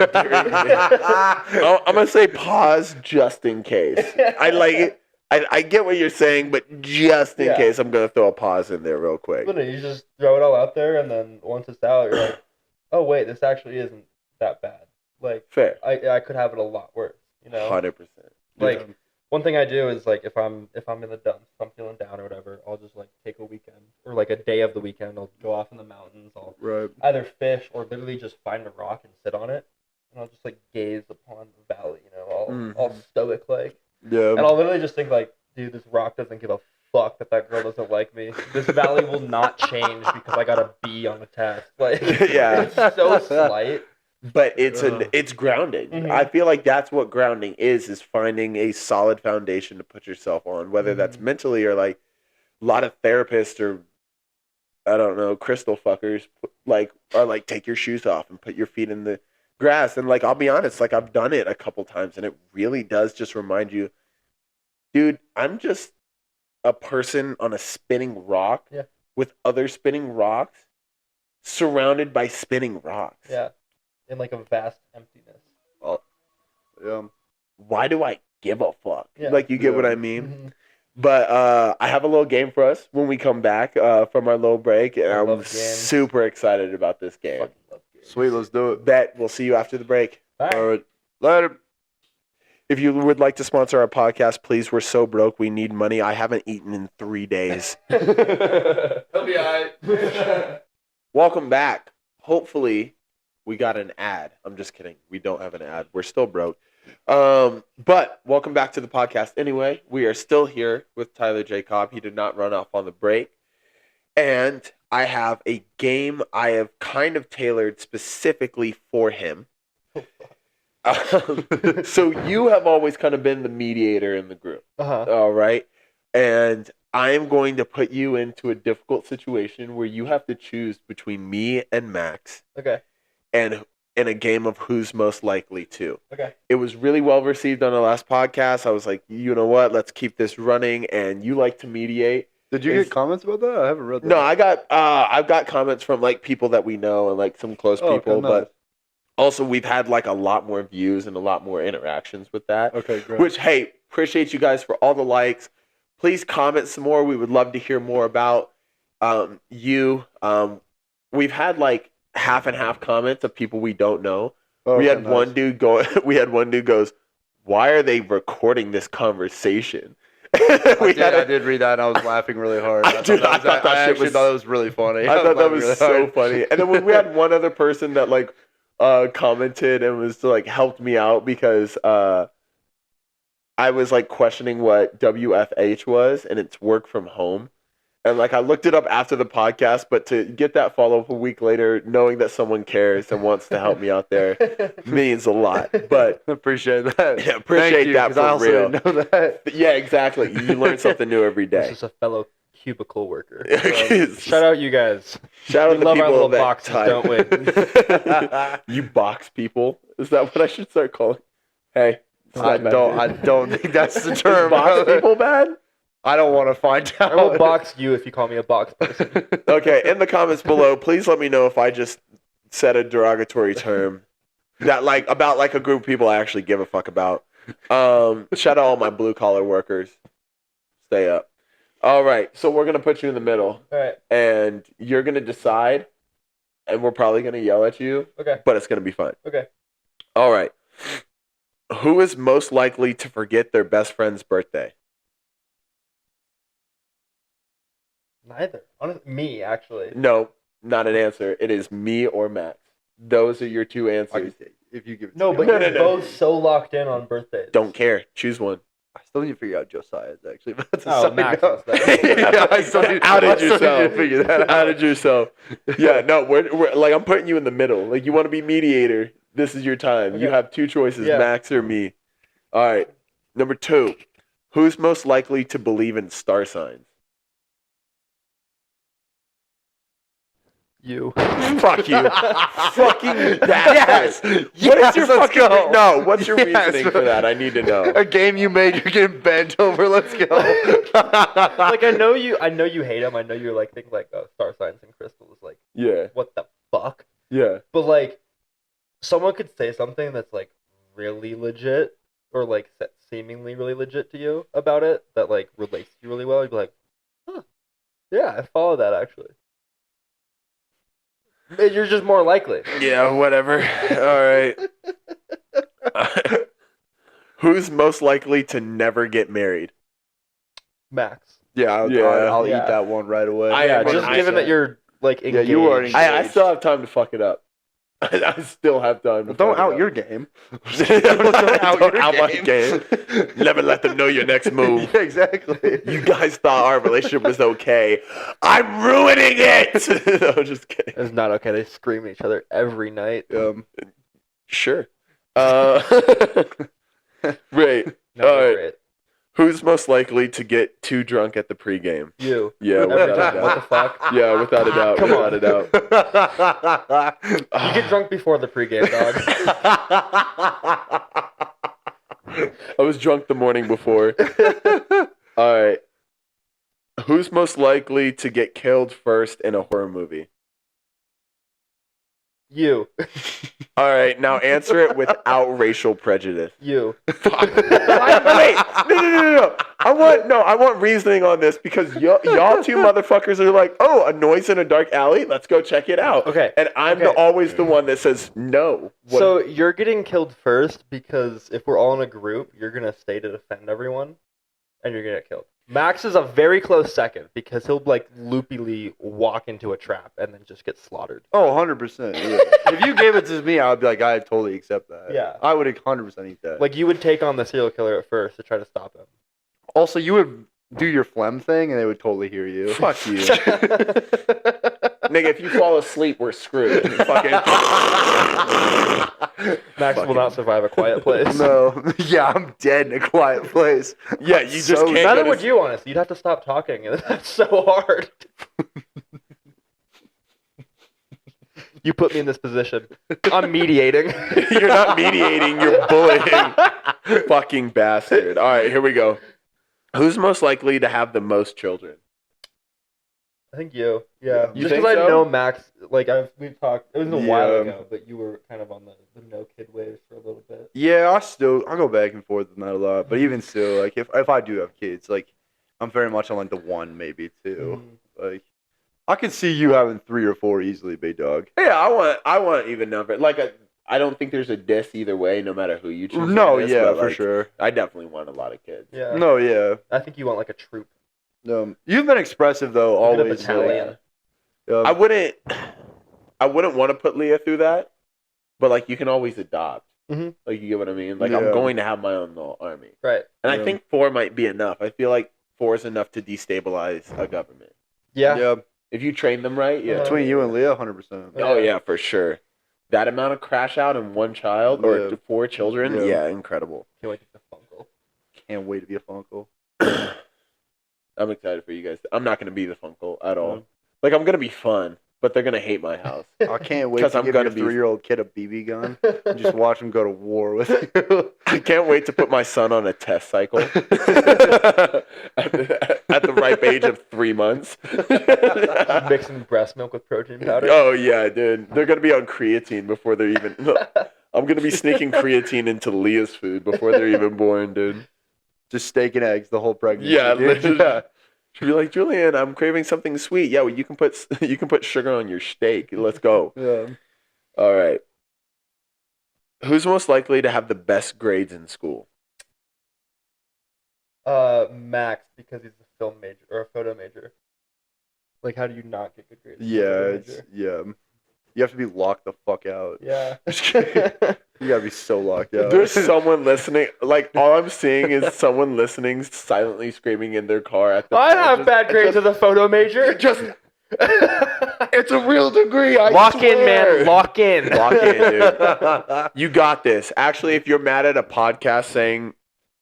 Speaker 1: I'm gonna say pause just in case. I like it. I get what you're saying, but just in
Speaker 3: Yeah.
Speaker 1: case, I'm gonna throw a pause in there real quick.
Speaker 3: But you just throw it all out there, and then once it's out, you're like, oh wait, this actually isn't that bad. Like
Speaker 1: Fair.
Speaker 3: I could have it a lot worse, you know?
Speaker 1: 100%.
Speaker 3: Like one thing I do is like if I'm in the dumps, if I'm feeling down or whatever, I'll just like take a weekend or like a day of the weekend. I'll go off in the mountains. I'll
Speaker 2: Right.
Speaker 3: either fish or literally just find a rock and sit on it, and I'll just like gaze upon the valley. You know, all stoic like,
Speaker 2: Yeah.
Speaker 3: and I'll literally just think like, dude, this rock doesn't give a fuck that girl doesn't like me. This valley will not change because I got a B on the test. Like,
Speaker 1: Yeah.
Speaker 3: it's so slight.
Speaker 1: But it's grounding.
Speaker 3: Mhm.
Speaker 1: I feel like that's what grounding is finding a solid foundation to put yourself on, whether that's mentally or like a lot of therapists or I don't know, crystal fuckers are like take your shoes off and put your feet in the grass. And like I'll be honest, like I've done it a couple times and it really does just remind you, dude, I'm just a person on a spinning rock with other spinning rocks surrounded by spinning rocks.
Speaker 3: Yeah, in like a vast emptiness.
Speaker 2: Yeah.
Speaker 1: Why do I give a fuck?
Speaker 3: Yeah.
Speaker 1: Like, you get what I mean? But I have a little game for us when we come back from our little break, and
Speaker 3: I
Speaker 1: I'm
Speaker 3: love games.
Speaker 1: super excited about this game.
Speaker 3: Fucking love games.
Speaker 2: Sweet, let's do it.
Speaker 1: Bet we'll see you after the break.
Speaker 3: Bye.
Speaker 2: All right. Later.
Speaker 1: If you would like to sponsor our podcast, please. We're so broke. We need money. I haven't eaten in 3 days.
Speaker 3: He'll be alright.
Speaker 1: Welcome back. Hopefully, we got an ad. I'm just kidding. We don't have an ad. We're still broke. But welcome back to the podcast. Anyway, we are still here with Tyler J. Cobb. He did not run off on the break. And I have a game I have kind of tailored specifically for him. So you have always kind of been the mediator in the group. All right. And I am going to put you into a difficult situation where you have to choose between me and Max.
Speaker 3: Okay.
Speaker 1: And in a game of who's most likely to.
Speaker 3: Okay.
Speaker 1: It was really well received on the last podcast. I was like, you know what? Let's keep this running. And you like to mediate.
Speaker 2: Did you get comments about that? I haven't read that.
Speaker 1: No, I've got comments from like people that we know and like some close people,
Speaker 2: okay, nice.
Speaker 1: but also we've had like a lot more views and a lot more interactions with that.
Speaker 2: Okay, great.
Speaker 1: Which, hey, appreciate you guys for all the likes. Please comment some more. We would love to hear more about you. We've had like half and half comments of people we don't know.
Speaker 2: Okay,
Speaker 1: we had
Speaker 2: nice.
Speaker 1: one dude goes, "Why are they recording this conversation?"
Speaker 2: I did read that and I was laughing really hard.
Speaker 1: I thought that shit was-
Speaker 2: thought it was really funny.
Speaker 1: I thought that
Speaker 2: laughing
Speaker 1: was
Speaker 2: really
Speaker 1: so
Speaker 2: hard.
Speaker 1: funny. And then when we had one other person that like commented and was like helped me out because I was like questioning what WFH was, and it's work from home. And like I looked it up after the podcast, but to get that follow up a week later, knowing that someone cares and wants to help me out there means a lot. But
Speaker 2: appreciate that.
Speaker 1: yeah, appreciate that
Speaker 2: 'cause
Speaker 1: for
Speaker 2: I also
Speaker 1: real.
Speaker 2: didn't know that.
Speaker 1: Yeah, exactly. You learn something new every
Speaker 3: This
Speaker 1: day.
Speaker 3: is a fellow cubicle worker.
Speaker 1: Shout
Speaker 3: Shout out you guys.
Speaker 1: out
Speaker 3: We
Speaker 1: to the
Speaker 3: love our
Speaker 1: people
Speaker 3: little
Speaker 1: that
Speaker 3: boxes,
Speaker 1: type.
Speaker 3: don't we?
Speaker 1: You box people? Is that what I should start calling? Hey, it's
Speaker 2: I
Speaker 1: not bad,
Speaker 2: don't
Speaker 1: dude.
Speaker 2: think that's the
Speaker 1: Is
Speaker 2: term.
Speaker 1: box people bad?
Speaker 2: I don't want to find out.
Speaker 3: I will box you if you call me a box person.
Speaker 1: Okay, in the comments below, please let me know if I just said a derogatory term that like about like a group of people I actually give a fuck about. Shout out all my blue collar workers. Stay up. All right, so we're gonna put you in the middle,
Speaker 3: All right.
Speaker 1: and you're gonna decide, and we're probably gonna yell at you,
Speaker 3: Okay.
Speaker 1: but it's gonna be fun.
Speaker 3: Okay.
Speaker 1: All right. Who is most likely to forget their best friend's birthday?
Speaker 3: Neither. Honestly, me actually.
Speaker 1: No, not an answer. It is me or Max. Those are your two
Speaker 2: I
Speaker 1: answers.
Speaker 2: can take it if you give it.
Speaker 3: No,
Speaker 2: to
Speaker 3: but
Speaker 2: me.
Speaker 3: you're both so locked in on birthdays.
Speaker 1: Don't care. Choose one.
Speaker 2: I still need to figure out Josiah's actually. But that's a
Speaker 3: Oh,
Speaker 2: side
Speaker 3: Max
Speaker 2: note.
Speaker 3: is that.
Speaker 2: Yeah, I still need-
Speaker 1: Outed
Speaker 2: I still need
Speaker 1: yourself.
Speaker 2: to figure that out.
Speaker 1: Outed yourself. Yeah, no, we're like I'm putting you in the middle. Like you want to be mediator. This is your time. You
Speaker 3: Okay.
Speaker 1: have two choices,
Speaker 3: Yeah.
Speaker 1: Max or me. All right. Number 2. Who's most likely to believe in star signs?
Speaker 3: You.
Speaker 1: Fuck you. Fucking
Speaker 2: Yes.
Speaker 1: bastard. What is
Speaker 2: Yes,
Speaker 1: your
Speaker 2: let's
Speaker 1: fucking
Speaker 2: go.
Speaker 1: no? What's your
Speaker 2: Yes.
Speaker 1: reasoning for that? I need to know.
Speaker 2: A game you made, you're getting bent over. Let's go.
Speaker 3: Like I know you hate them. I know you're like think like star signs and crystals. Like
Speaker 1: Yeah,
Speaker 3: what the fuck?
Speaker 1: yeah.
Speaker 3: But like, someone could say something that's like really legit or like seemingly really legit to you about it that like relates to you really well. You'd be like, huh, yeah, I follow that actually. And you're just more likely.
Speaker 1: Yeah, whatever. All right. Who's most likely to never get married?
Speaker 3: Max.
Speaker 2: Yeah, I'll
Speaker 3: Yeah.
Speaker 2: eat that one right away.
Speaker 3: Yeah,
Speaker 1: am
Speaker 3: just
Speaker 1: 100%.
Speaker 3: given that you're like
Speaker 2: Yeah,
Speaker 3: engaged.
Speaker 2: you are
Speaker 1: I still have time to fuck it up. I still have time to
Speaker 2: Don't
Speaker 1: fuck
Speaker 2: out
Speaker 1: it
Speaker 2: your
Speaker 1: up.
Speaker 2: game.
Speaker 1: Don't
Speaker 2: out your
Speaker 1: out my game. Never let them know your next move.
Speaker 2: Yeah, exactly.
Speaker 1: You guys thought our relationship was okay. I'm ruining it. No, just kidding.
Speaker 3: It's not okay. They scream at each other every night.
Speaker 1: Sure. Right.
Speaker 3: No,
Speaker 1: All right.
Speaker 3: great.
Speaker 1: Who's most likely to get too drunk at the pregame?
Speaker 3: You.
Speaker 1: Yeah,
Speaker 3: Every
Speaker 1: without a
Speaker 3: time.
Speaker 1: doubt.
Speaker 3: What the fuck?
Speaker 1: Yeah, without a doubt.
Speaker 3: Come
Speaker 1: without
Speaker 3: on.
Speaker 1: a doubt.
Speaker 3: You get drunk before the pregame, dog.
Speaker 1: I was drunk the morning before. All right. Who's most likely to get killed first in a horror movie?
Speaker 3: You.
Speaker 1: All right, now answer it without racial prejudice.
Speaker 3: You.
Speaker 1: Fuck. Wait, no. I want reasoning on this because y'all two motherfuckers are like, oh, a noise in a dark alley. Let's go check it out.
Speaker 3: Okay.
Speaker 1: And I'm
Speaker 3: Okay.
Speaker 1: always the one that says no. What-
Speaker 3: So you're getting killed first because if we're all in a group, you're gonna stay to defend everyone, and you're gonna get killed. Max is a very close second because he'll like loopily walk into a trap and then just get slaughtered.
Speaker 2: Oh, 100%. Yeah. If you gave it to me, I would be like, I totally accept that.
Speaker 3: Yeah.
Speaker 2: I would 100% eat that.
Speaker 3: Like you would take on the serial killer at first to try to stop him.
Speaker 2: Also, you would do your phlegm thing, and they would totally hear you.
Speaker 1: Fuck you. Nigga, if you fall asleep, we're screwed. Fucking.
Speaker 3: Max will not survive a quiet place.
Speaker 2: No. Yeah, I'm dead in a quiet place.
Speaker 1: Yeah, you just
Speaker 2: So-
Speaker 1: can't.
Speaker 3: Neither
Speaker 1: go
Speaker 3: would
Speaker 1: to-
Speaker 3: you, honestly. You'd have to stop talking, and that's so hard. You put me in this position. I'm mediating.
Speaker 1: You're not mediating, you're bullying. Fucking bastard. All right, here we go. Who's most likely to have the most children?
Speaker 3: I think you. Yeah.
Speaker 1: You
Speaker 3: Just
Speaker 1: think
Speaker 3: because I
Speaker 1: so?
Speaker 3: know Max, like we've talked. It was a while
Speaker 2: Yeah.
Speaker 3: ago, but you were kind of on the no kid wave for a little bit.
Speaker 2: Yeah, I go back and forth on that a lot. But even still, like if I do have kids, like I'm very much on like the 1, maybe 2. Like I could see you having 3 or 4 easily, big dog.
Speaker 1: Yeah, I want even number. Like I don't think there's a diss either way, no matter who you choose.
Speaker 2: No,
Speaker 1: to diss,
Speaker 2: yeah,
Speaker 1: but,
Speaker 2: for
Speaker 1: like,
Speaker 2: sure.
Speaker 1: I definitely want a lot of kids.
Speaker 3: Yeah.
Speaker 2: No, yeah.
Speaker 3: I think you want like a troop.
Speaker 2: You've been expressive though,
Speaker 3: Look at a
Speaker 2: always.
Speaker 3: battalion.
Speaker 2: Like,
Speaker 1: I wouldn't want to put Leah through that, but like you can always adopt.
Speaker 3: Mhm.
Speaker 1: Like, you get what I mean? Like, I'm
Speaker 2: Yeah.
Speaker 1: going to have my own little army.
Speaker 3: Right.
Speaker 1: And I
Speaker 2: Yeah.
Speaker 1: think 4 might be enough. I feel like 4 is enough to destabilize a government.
Speaker 3: Yeah.
Speaker 1: If you train them right, yeah.
Speaker 2: Between you and Leah, 100%.
Speaker 1: Oh,
Speaker 3: Yeah.
Speaker 1: yeah, for sure. That amount of crash out in one child or
Speaker 2: Yeah.
Speaker 1: 4 children,
Speaker 2: Yeah.
Speaker 1: yeah, incredible.
Speaker 3: Can't wait to get the Funkle.
Speaker 2: Can't wait to be a Funko.
Speaker 1: I'm excited for you guys. I'm not going to be the Funkle at all.
Speaker 2: Yeah.
Speaker 1: Like, I'm going to be fun, but they're going to hate my house.
Speaker 2: I can't wait
Speaker 1: 'Cause
Speaker 2: to
Speaker 1: I'm
Speaker 2: give
Speaker 1: gonna
Speaker 2: your
Speaker 1: be-
Speaker 2: 3-year-old kid a BB gun and just watch him go to war with you.
Speaker 1: I can't wait to put my son on a test cycle at the ripe age of 3 months.
Speaker 3: Mixing breast milk with protein powder.
Speaker 1: Oh, yeah, dude. They're going to be on creatine before they're even... I'm going to be sneaking creatine into Leah's food before they're even born, dude.
Speaker 2: Just steak and eggs the whole pregnancy.
Speaker 1: Yeah,
Speaker 2: dude.
Speaker 1: literally. She'd be like, Julian, I'm craving something sweet. Yeah, well, you can put sugar on your steak. Let's go.
Speaker 2: Yeah.
Speaker 1: All right. Who's most likely to have the best grades in school?
Speaker 3: Max, because he's a film major or a photo major. Like, how do you not get good grades? as a
Speaker 2: Yeah,
Speaker 3: photo
Speaker 2: it's
Speaker 3: major?
Speaker 2: yeah. You have to be locked the fuck out.
Speaker 3: Yeah.
Speaker 2: You gotta be so locked out.
Speaker 1: There's someone listening. Like, all I'm seeing is someone listening, silently screaming in their car at the
Speaker 3: I
Speaker 1: phone.
Speaker 3: have bad grades as a photo major.
Speaker 1: Just, it's a real degree. I
Speaker 3: Lock in,
Speaker 1: swear.
Speaker 3: man. Lock in.
Speaker 1: Lock in, dude. You got this. Actually, if you're mad at a podcast saying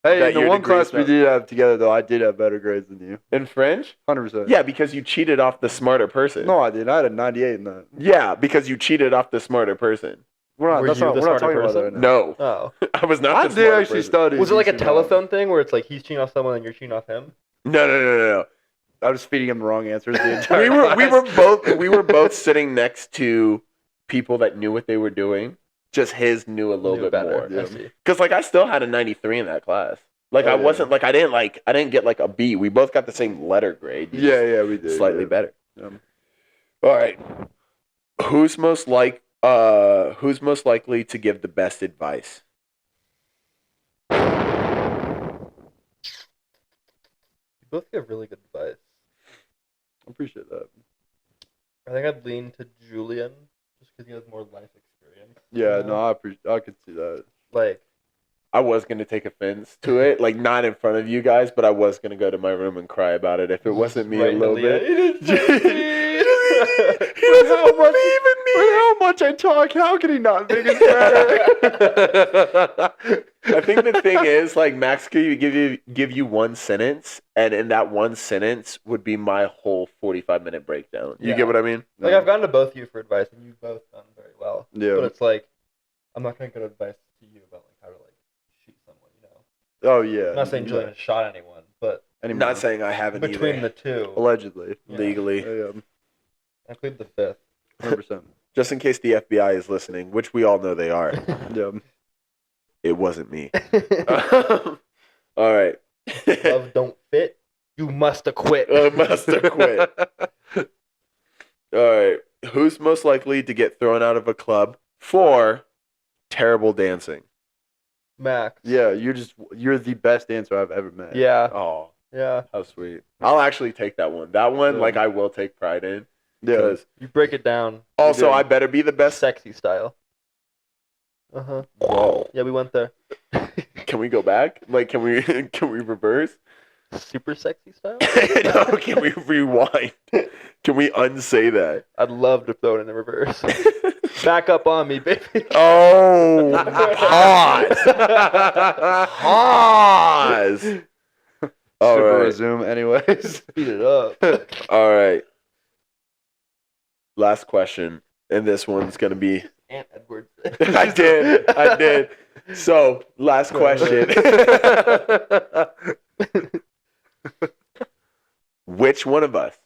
Speaker 2: Hey,
Speaker 1: that
Speaker 2: in the
Speaker 1: your
Speaker 2: one
Speaker 1: degree's
Speaker 2: class we
Speaker 1: not-
Speaker 2: did have together, though, I did have better grades than you.
Speaker 1: in French,
Speaker 2: 100%.
Speaker 1: yeah, because you cheated off the smarter person.
Speaker 2: No, I didn't. I had a 98 in that.
Speaker 1: Yeah, because you cheated off the smarter person.
Speaker 2: We're not,
Speaker 3: Were
Speaker 2: that's
Speaker 3: you
Speaker 2: not,
Speaker 3: the
Speaker 2: we're not
Speaker 3: smarter
Speaker 2: talking about that
Speaker 3: person?
Speaker 2: right now.
Speaker 1: No,
Speaker 3: Oh.
Speaker 1: I was not.
Speaker 2: I
Speaker 1: the
Speaker 2: did
Speaker 1: smarter
Speaker 2: actually
Speaker 1: person.
Speaker 2: study.
Speaker 3: Was it like a
Speaker 2: decent amount.
Speaker 3: telephone thing where it's like he's cheating off someone and you're cheating off him?
Speaker 1: No.
Speaker 2: I was feeding him the wrong answers the entire
Speaker 1: We were both sitting next to people that knew what they were doing. Just his knew a little
Speaker 3: Knew
Speaker 1: bit
Speaker 3: better.
Speaker 1: more.
Speaker 3: I see.
Speaker 1: Because like I still had a 93 in that class. Like
Speaker 2: Oh,
Speaker 1: I
Speaker 2: yeah.
Speaker 1: wasn't like I didn't get like a B. We both got the same letter grade. You
Speaker 2: Yeah, we
Speaker 1: just
Speaker 2: did.
Speaker 1: slightly
Speaker 2: yeah.
Speaker 1: better.
Speaker 2: Yeah.
Speaker 1: All right. Who's most likely to give the best advice?
Speaker 3: You both give really good advice.
Speaker 2: I appreciate that.
Speaker 3: I think I'd lean to Julian just because he has more life experience.
Speaker 2: Yeah,
Speaker 3: Yeah.
Speaker 2: no, I could see that.
Speaker 3: Like,
Speaker 1: I was gonna take offense to it, like not in front of you guys, but I was gonna go to my room and cry about it if it wasn't me
Speaker 3: right
Speaker 1: a
Speaker 3: into
Speaker 1: little
Speaker 3: Leah.
Speaker 1: bit.
Speaker 3: He
Speaker 1: He doesn't believe in me.
Speaker 2: With how much I talk, how can he not think it's better?
Speaker 1: I think the thing is, like, Max could give you one sentence, and in that one sentence would be my whole 45-minute breakdown. You
Speaker 3: Yeah.
Speaker 1: get what I mean?
Speaker 3: Like, I've gone to both of you for advice, and you've both done very well.
Speaker 2: Yeah.
Speaker 3: But it's like, I'm not going to give advice to you about, like, how to, like, shoot someone, you know?
Speaker 2: Oh yeah.
Speaker 3: I'm not saying Julian has shot anyone, but
Speaker 2: Anymore.
Speaker 1: Not saying I haven't
Speaker 3: between
Speaker 1: either.
Speaker 3: the two,
Speaker 2: Allegedly.
Speaker 3: yeah.
Speaker 1: Legally.
Speaker 2: Yeah,
Speaker 3: I plead the fifth.
Speaker 2: 100%.
Speaker 1: Just in case the FBI is listening, which we all know they are.
Speaker 2: Yeah.
Speaker 1: It wasn't me. All right.
Speaker 3: Love don't fit. You must have quit.
Speaker 1: Must have quit. All right. Who's most likely to get thrown out of a club for terrible dancing?
Speaker 3: Max.
Speaker 2: Yeah, you're the best dancer I've ever met.
Speaker 3: Yeah.
Speaker 1: Oh,
Speaker 3: Yeah.
Speaker 1: how sweet. I'll actually take that one. That one,
Speaker 2: Yeah.
Speaker 1: like, I will take pride in.
Speaker 2: Yeah.
Speaker 1: 'Cause
Speaker 3: You break it down.
Speaker 1: also,
Speaker 2: did.
Speaker 1: I better be the best.
Speaker 3: Sexy style. Uh-huh.
Speaker 1: Whoa.
Speaker 3: Yeah, we went there.
Speaker 1: Can we go back? Like, can we reverse?
Speaker 3: Super sexy style?
Speaker 1: No, can we rewind? Can we unsay that?
Speaker 3: I'd love to throw it in the reverse. Back up on me, baby.
Speaker 1: Oh, pause. Pause. All
Speaker 2: Super
Speaker 1: right.
Speaker 2: resume anyways.
Speaker 3: Speed it up.
Speaker 1: All right. Last question. And this one's going to be.
Speaker 3: Aunt Edwards.
Speaker 1: I did. So, last question. Which one of us?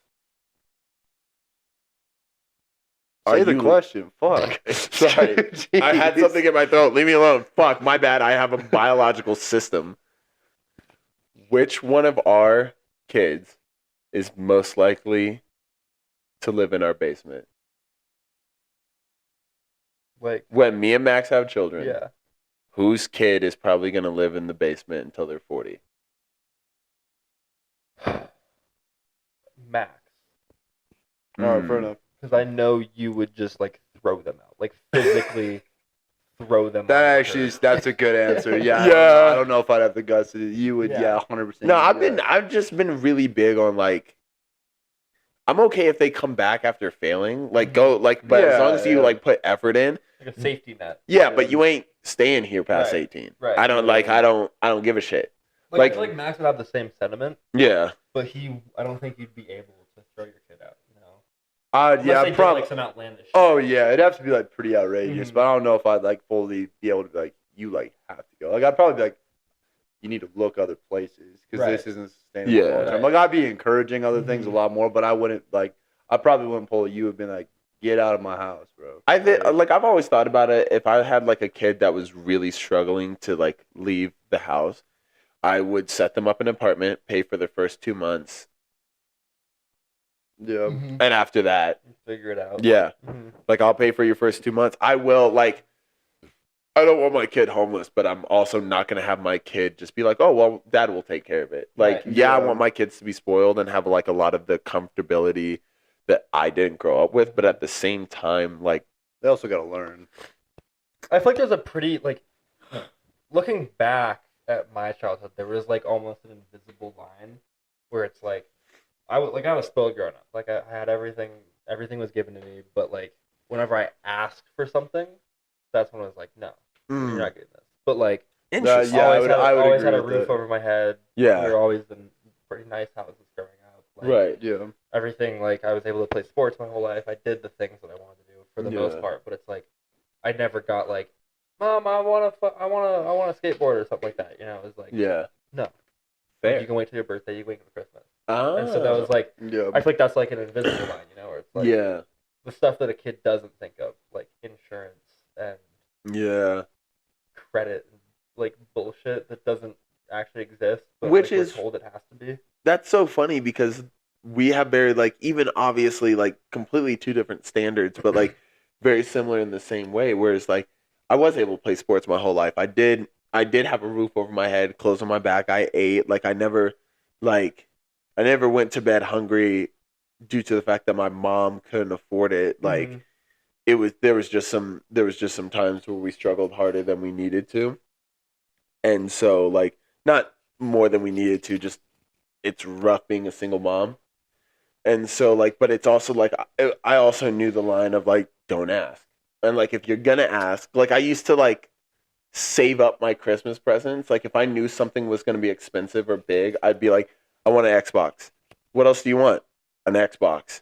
Speaker 2: Say the
Speaker 1: you-
Speaker 2: question. Fuck.
Speaker 1: Sorry. I had
Speaker 2: Jeez.
Speaker 1: something in my throat. Leave me alone. Fuck, my bad. I have a biological system. Which one of our kids is most likely to live in our basement?
Speaker 3: Like,
Speaker 1: When me and Max have children,
Speaker 3: yeah.
Speaker 1: whose kid is probably going to live in the basement until they're 40?
Speaker 3: Max.
Speaker 2: All right, fair enough.
Speaker 3: Because I know you would just, like, throw them out. Like, physically throw them.
Speaker 2: That's a good answer. Yeah.
Speaker 1: Yeah.
Speaker 2: I don't know if I'd have the guts to. You would.
Speaker 3: Yeah.
Speaker 2: 100%.
Speaker 1: No, I've just been really big on like, I'm okay if they come back after failing, like go like, but as long as you like put effort in,
Speaker 3: like a safety net.
Speaker 1: yeah, but you ain't staying here past 18.
Speaker 3: Right.
Speaker 1: I don't give a shit.
Speaker 3: Like I feel like Max would have the same sentiment,
Speaker 1: Yeah.
Speaker 3: but I don't think you'd be able to throw your kid out.
Speaker 2: Yeah,
Speaker 3: they
Speaker 2: probably.
Speaker 3: Did, like, some outlandish shit.
Speaker 2: Oh yeah, it'd have to be like pretty outrageous, but I don't know if I'd like fully be able to be like, you like have to go. Like I'd probably be like, you need to look other places because this isn't sustainable.
Speaker 1: Yeah.
Speaker 2: Long term. Like I'd be encouraging other things a lot more, but I wouldn't like. I probably wouldn't pull you. Have been like, get out of my house, bro.
Speaker 1: I think like I've always thought about it. If I had like a kid that was really struggling to like leave the house, I would set them up an apartment, pay for their first 2 months.
Speaker 2: Yeah.
Speaker 1: And after that,
Speaker 3: figure it out.
Speaker 1: Yeah. Like I'll pay for your first 2 months. I will like, I don't want my kid homeless, but I'm also not going to have my kid just be like, oh, well, dad will take care of it. Like, I want my kids to be spoiled and have like a lot of the comfortability that I didn't grow up with. But at the same time, like,
Speaker 2: they also got to learn.
Speaker 3: I feel like there's a pretty, like, looking back at my childhood, there was like almost an invisible line where it's like, I was spoiled growing up. Like I had everything was given to me, but like whenever I asked for something, that's when I was like, no, you're not getting this. But like,
Speaker 1: interesting.
Speaker 2: I
Speaker 3: always had a roof over my head.
Speaker 1: Yeah,
Speaker 3: we were always in pretty nice houses growing up. Like,
Speaker 1: right. Yeah.
Speaker 3: Everything, like I was able to play sports my whole life. I did the things that I wanted to do for the most part. But it's like I never got like, Mom, I want a skateboard or something like that. You know, it was like, no.
Speaker 1: Fair.
Speaker 3: Like, you can wait till your birthday. You can wait till Christmas.
Speaker 1: Oh.
Speaker 3: And so that was like, I feel like that's like an invisible line, you know, where it's like the stuff that a kid doesn't think of, like insurance and credit, and, like bullshit that doesn't actually exist, but
Speaker 1: which
Speaker 3: like,
Speaker 1: is
Speaker 3: we're told it has to be.
Speaker 1: That's so funny because we have very like even obviously like completely two different standards, but like very similar in the same way. Whereas like I was able to play sports my whole life. I did have a roof over my head, clothes on my back. I ate. Like I never went to bed hungry due to the fact that my mom couldn't afford it. Like there was just some times where we struggled harder than we needed to. And so like not more than we needed to, just it's rough being a single mom. And so like, but it's also like I also knew the line of like, don't ask. And like if you're gonna ask, like I used to like save up my Christmas presents. Like if I knew something was gonna be expensive or big, I'd be like, I want an Xbox. What else do you want? An Xbox.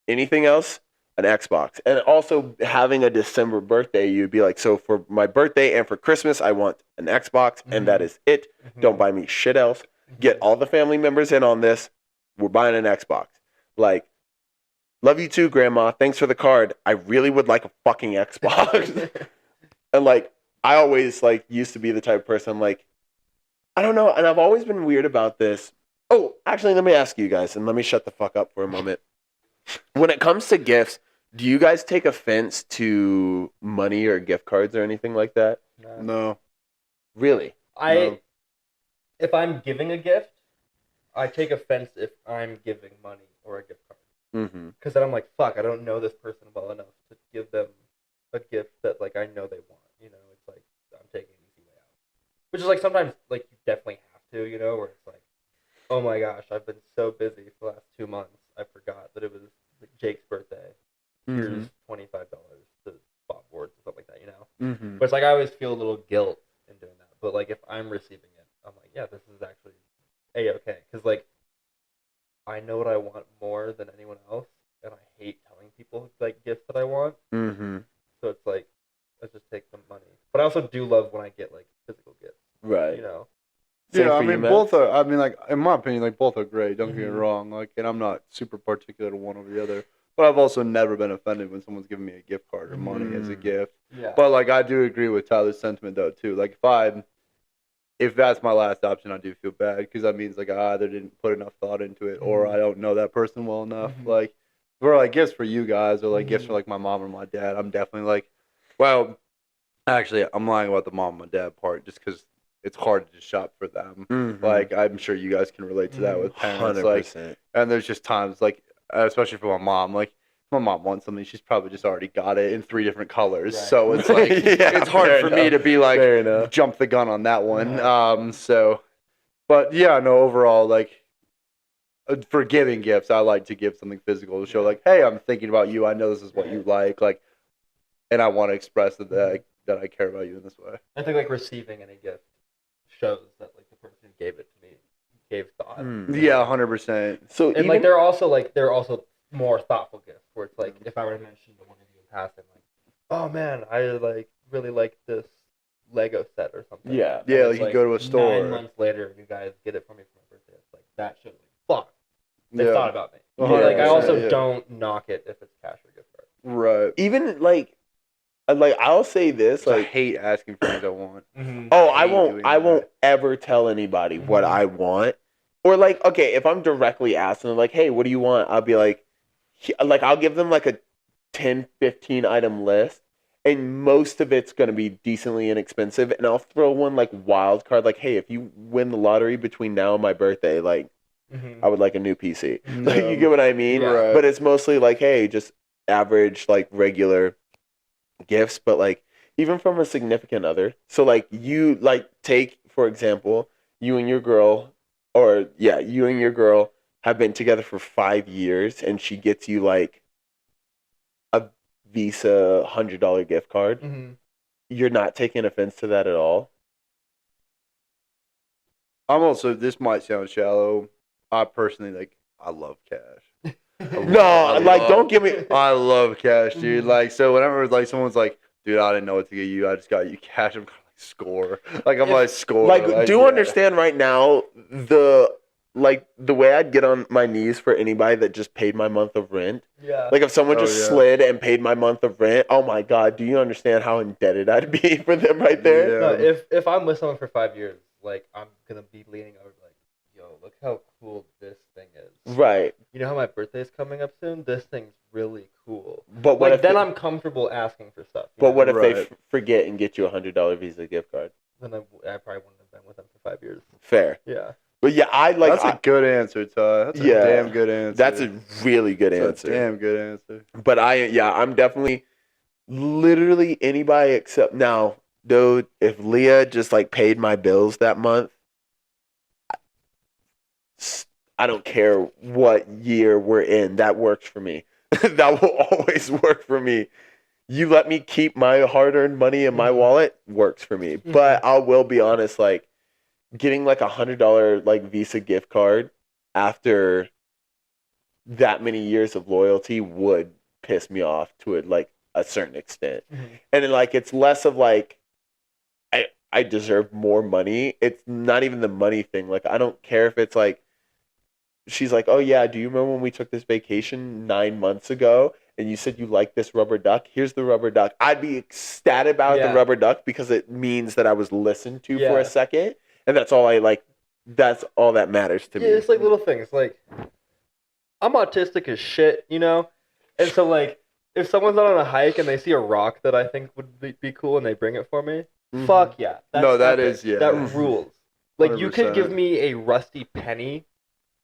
Speaker 1: Anything else? An Xbox. And also having a December birthday, you'd be like, so for my birthday and for Christmas, I want an Xbox, and that is it. Don't buy me shit else. Get all the family members in on this. We're buying an Xbox. Like, love you too, Grandma. Thanks for the card. I really would like a fucking Xbox. And like, I always like used to be the type of person like, I don't know, and I've always been weird about this. Oh, actually, let me ask you guys, and let me shut the fuck up for a moment. When it comes to gifts, do you guys take offense to money or gift cards or anything like that?
Speaker 2: No.
Speaker 1: Really?
Speaker 3: If I'm giving a gift, I take offense if I'm giving money or a gift card. Because then I'm like, fuck, I don't know this person well enough to give them a gift that like I know they want. You know, it's like I'm taking an easy way out. Which is like sometimes like you definitely have to, you know, where it's like, oh my gosh, I've been so busy for the last 2 months, I forgot that it was like Jake's birthday. Here's $25 to Bob boards or something like that, you know? But it's like I always feel a little guilt in doing that. But like if I'm receiving it, I'm like, yeah, this is actually A-okay. Because like I know what I want more than anyone else, and I hate telling people like gifts that I want. So it's like, let's just take some money. But I also do love when I get like physical gifts.
Speaker 1: Right.
Speaker 3: You know?
Speaker 2: Yeah, I mean, both are, I mean, like, in my opinion, like, both are great. Don't get me wrong. Like, and I'm not super particular to one over the other. But I've also never been offended when someone's giving me a gift card or money as a gift. Yeah. But, like, I do agree with Tyler's sentiment, though, too. Like, if that's my last option, I do feel bad. Because that means, like, I either didn't put enough thought into it or I don't know that person well enough. Like, for, like, gifts for you guys or, like, gifts for, like, my mom or my dad, I'm definitely, like, well, actually, I'm lying about the mom and my dad part just because it's hard to just shop for them. Like, I'm sure you guys can relate to that with parents. 100%. Like, and there's just times, like, especially for my mom, like, my mom wants something, she's probably just already got it in 3 different colors.
Speaker 3: Right.
Speaker 2: So it's like
Speaker 1: Yeah,
Speaker 2: it's hard
Speaker 1: fair
Speaker 2: for me
Speaker 1: enough.
Speaker 2: to be like
Speaker 1: Fair enough.
Speaker 2: jump the gun on that one.
Speaker 3: Yeah.
Speaker 2: But yeah, no, overall, like for giving gifts, I like to give something physical to show like, hey, I'm thinking about you. I know this is what you like, and I want to express that I care about you in this way.
Speaker 3: I think like receiving any gift shows that like the person who gave it to me gave thought.
Speaker 2: Yeah, 100%.
Speaker 1: So
Speaker 3: And
Speaker 1: even,
Speaker 3: like there are also more thoughtful gifts where it's like if I were to mention to one of you in passing, like, oh man, I like really like this Lego set or something.
Speaker 1: Yeah.
Speaker 3: And
Speaker 2: Yeah,
Speaker 3: it's,
Speaker 2: like you go to a store.
Speaker 3: 9 months later, you guys get it for me for my birthday. It's like that should fuck. They
Speaker 2: Yeah.
Speaker 3: thought about me.
Speaker 1: Yeah,
Speaker 3: Like I also
Speaker 2: yeah.
Speaker 3: don't knock it if it's cash or gift card.
Speaker 2: Right.
Speaker 1: even like I'll say this,
Speaker 2: I
Speaker 1: like,
Speaker 2: hate asking for things I want.
Speaker 1: oh, I
Speaker 2: hate
Speaker 1: won't
Speaker 2: doing
Speaker 1: I
Speaker 2: that.
Speaker 1: won't ever tell anybody what I want. Or like, okay, if I'm directly asking them like, hey, what do you want? I'll be like I'll give them like a 10, 15 item list, and most of it's gonna be decently inexpensive, and I'll throw one like wild card, like, hey, if you win the lottery between now and my birthday, like I would like a new PC. Like, you get what I mean?
Speaker 3: Yeah.
Speaker 2: Right.
Speaker 1: But it's mostly like, hey, just average, like regular gifts, but like even from a significant other. So like you like take, for example, you and your girl have been together for 5 years, and she gets you like a Visa $100 gift card. You're not taking offense to that at all.
Speaker 2: I'm also, this might sound shallow. I personally, I love cash.
Speaker 1: No, like, don't give me.
Speaker 2: I love cash, dude. Like, so whenever like someone's like, dude, I didn't know what to get you, I just got you cash. I'm kind of like, score. Like, I'm like, score.
Speaker 1: Like, do
Speaker 2: yeah.
Speaker 1: understand right now the way I'd get on my knees for anybody that just paid my month of rent.
Speaker 3: Yeah.
Speaker 1: Like, if someone
Speaker 2: Oh,
Speaker 1: just
Speaker 2: yeah.
Speaker 1: slid and paid my month of rent, oh my God, do you understand how indebted I'd be for them right there?
Speaker 3: No,
Speaker 2: Yeah.
Speaker 3: if I'm with someone for 5 years, like I'm gonna be leaning over like, yo, look how cool this thing is.
Speaker 1: Right.
Speaker 3: You know how my birthday's coming up soon? This thing's really cool.
Speaker 1: But what
Speaker 3: Like
Speaker 1: if
Speaker 3: then
Speaker 1: they,
Speaker 3: I'm comfortable asking for stuff. you
Speaker 1: but
Speaker 3: know?
Speaker 1: what if they
Speaker 2: Right.
Speaker 1: forget and get you a $100 Visa gift card?
Speaker 3: Then I probably wouldn't have been with them for 5 years.
Speaker 1: Fair.
Speaker 3: Yeah.
Speaker 1: But yeah,
Speaker 2: That's a good answer, Ty. That's a
Speaker 1: Yeah.
Speaker 2: damn good answer.
Speaker 1: that's a really good
Speaker 2: That's
Speaker 1: answer.
Speaker 2: a damn good answer.
Speaker 1: But I'm definitely literally anybody except now, dude. If Leah just like paid my bills that month, I don't care what year we're in. That works for me. That will always work for me. You let me keep my hard-earned money in my wallet, works for me. But I will be honest, like getting like $100 like Visa gift card after that many years of loyalty would piss me off to a certain extent. And then like it's less of like I deserve more money. It's not even the money thing. Like I don't care if it's like she's like, oh yeah, do you remember when we took this vacation 9 months ago and you said you like this rubber duck? Here's the rubber duck. I'd be ecstatic about the rubber duck because it means that I was listened to for a second, and that's all I like. That's all that matters to me.
Speaker 3: Yeah, it's like little things. Like I'm autistic as shit, you know, and so like if someone's out on a hike and they see a rock that I think would be cool and they bring it for me, fuck yeah. That's
Speaker 2: No, that
Speaker 3: epic.
Speaker 2: is, yeah.
Speaker 3: That rules. Like you could
Speaker 2: 100%.
Speaker 3: give me a rusty penny,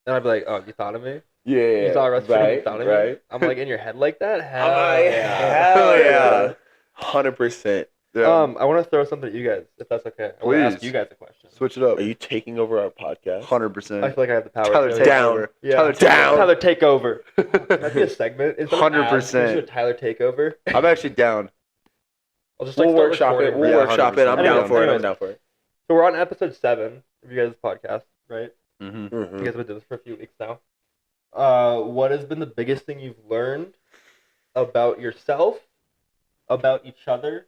Speaker 3: and I'd be like, oh, you thought of me?
Speaker 1: Yeah,
Speaker 3: You saw a rusty penny, you
Speaker 1: right,
Speaker 3: thought of me?
Speaker 1: right.
Speaker 3: I'm like in your head like that? Hell
Speaker 1: Hell
Speaker 3: yeah.
Speaker 1: yeah, 100%.
Speaker 2: Yeah.
Speaker 3: I want to throw something at you guys, if that's okay. I want to ask
Speaker 2: Please.
Speaker 3: you guys a question.
Speaker 2: Switch it up.
Speaker 1: Are you taking over our podcast?
Speaker 2: 100%.
Speaker 3: I feel like I have the power.
Speaker 2: Tyler,
Speaker 3: to
Speaker 2: take
Speaker 1: Down.
Speaker 2: over.
Speaker 3: Yeah.
Speaker 2: Tyler, take
Speaker 1: Down.
Speaker 2: over.
Speaker 3: Tyler takeover. That'd be a segment. Instead of ads,
Speaker 2: 100%.
Speaker 3: can we do a Tyler takeover.
Speaker 2: I'm actually down.
Speaker 3: I'll just like
Speaker 1: We'll
Speaker 3: start
Speaker 1: workshop it.
Speaker 3: recording.
Speaker 1: We'll
Speaker 2: Yeah,
Speaker 1: workshop it. I'm
Speaker 2: 100%.
Speaker 1: down for it. I'm
Speaker 3: Anyways.
Speaker 1: down for it.
Speaker 3: So we're on episode 7 of you guys' podcast, right?
Speaker 2: Mm-hmm.
Speaker 3: You guys have been doing this for a few weeks now. What has been the biggest thing you've learned about yourself, about each other,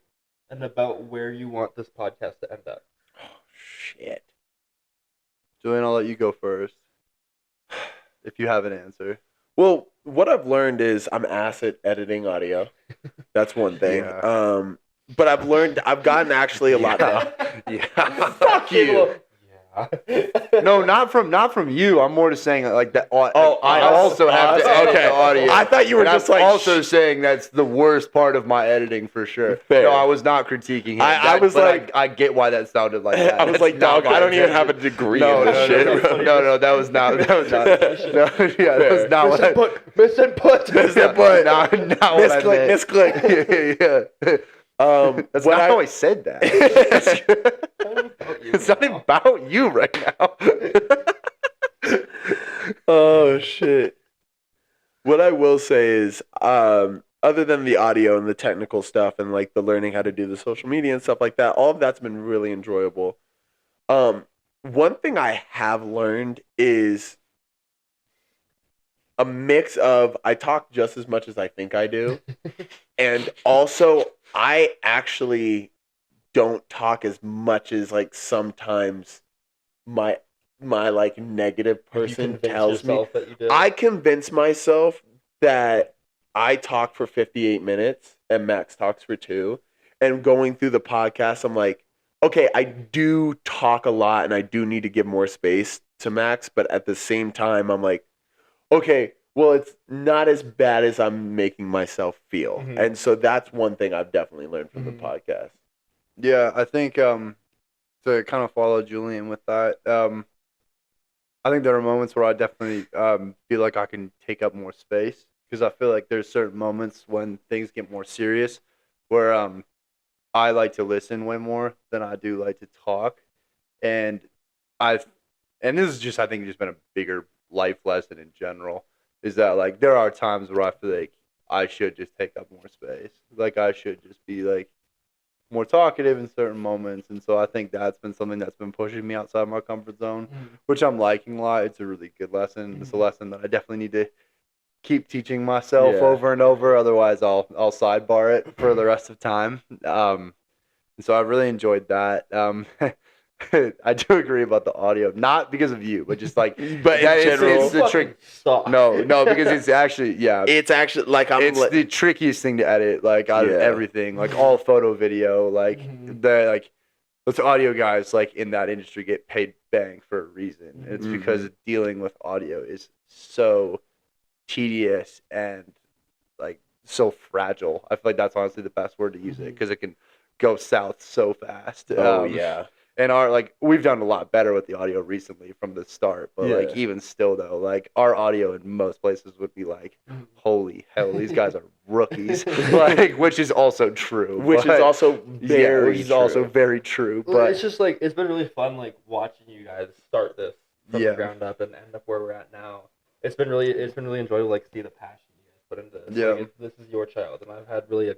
Speaker 3: and about where you want this podcast to end up?
Speaker 1: Shit.
Speaker 2: Julian, I'll let you go first. If you have an answer.
Speaker 1: Well, what I've learned is I'm ass at editing audio. That's one thing.
Speaker 2: Yeah.
Speaker 1: But I've gotten actually a lot better.
Speaker 2: Yeah.
Speaker 1: Fuck you.
Speaker 2: No, not from you. I'm more just saying like that.
Speaker 1: Oh,
Speaker 2: I also have to edit the audio.
Speaker 1: I thought you were
Speaker 2: And
Speaker 1: just
Speaker 2: I'm
Speaker 1: like
Speaker 2: also saying that's the worst part of my editing for sure.
Speaker 1: Fair.
Speaker 2: No, I was not critiquing him.
Speaker 1: I was like,
Speaker 2: I get why that sounded like that.
Speaker 1: I was
Speaker 2: That's
Speaker 1: like,
Speaker 2: not
Speaker 1: dog,
Speaker 2: my
Speaker 1: I don't even have a
Speaker 2: intention.
Speaker 1: degree
Speaker 2: No,
Speaker 1: in this
Speaker 2: no,
Speaker 1: shit.
Speaker 2: no,
Speaker 1: bro.
Speaker 2: no, that was not. Yeah, that was not what I.
Speaker 3: Misinput.
Speaker 1: Misinput.
Speaker 2: Not what I meant.
Speaker 1: Misclick.
Speaker 2: Yeah. That's
Speaker 1: what
Speaker 2: not how I said that. It's not about you right now.
Speaker 1: Oh shit. What I will say is, other than the audio and the technical stuff and like the learning how to do the social media and stuff like that, all of that's been really enjoyable. One thing I have learned is a mix of I talk just as much as I think I do, and also I actually don't talk as much as like sometimes my like negative person tells me.
Speaker 3: That you did.
Speaker 1: I convince myself that I talk for 58 minutes and Max talks for 2. And going through the podcast, I'm like, okay, I do talk a lot and I do need to give more space to Max. But at the same time, I'm like, okay, well, it's not as bad as I'm making myself feel.
Speaker 3: Mm-hmm.
Speaker 1: And so that's one thing I've definitely learned from the podcast.
Speaker 2: Yeah, I think to kind of follow Julian with that, I think there are moments where I definitely feel like I can take up more space because I feel like there's certain moments when things get more serious where I like to listen way more than I do like to talk, and this is just I think just been a bigger life lesson in general is that like there are times where I feel like I should just take up more space, like I should just be like more talkative in certain moments, and so I think that's been something that's been pushing me outside my comfort zone, which I'm liking a lot. It's a really good lesson. It's a lesson that I definitely need to keep teaching myself over and over. Otherwise, I'll sidebar it for the rest of time. And so I really enjoyed that. I do agree about the audio, not because of you, but just like,
Speaker 1: But
Speaker 2: that
Speaker 1: in general,
Speaker 2: it's the trick.
Speaker 3: Stop.
Speaker 2: No, because it's actually
Speaker 1: it's actually like
Speaker 2: it's the trickiest thing to edit, like out of everything, like all photo, video, like those audio guys like in that industry get paid bang for a reason. And it's because dealing with audio is so tedious and like so fragile. I feel like that's honestly the best word to use it because it can go south so fast. And we've done a lot better with the audio recently from the start, but like even still though, like our audio in most places would be like, holy hell, these guys are rookies, like which is also true.
Speaker 1: Which is also very true.
Speaker 3: Well,
Speaker 1: But
Speaker 3: it's just like it's been really fun like watching you guys start this from the ground up and end up where we're at now. It's been really enjoyable like see the passion you guys put into this.
Speaker 2: Yeah.
Speaker 3: Like, this is your child, and I've had really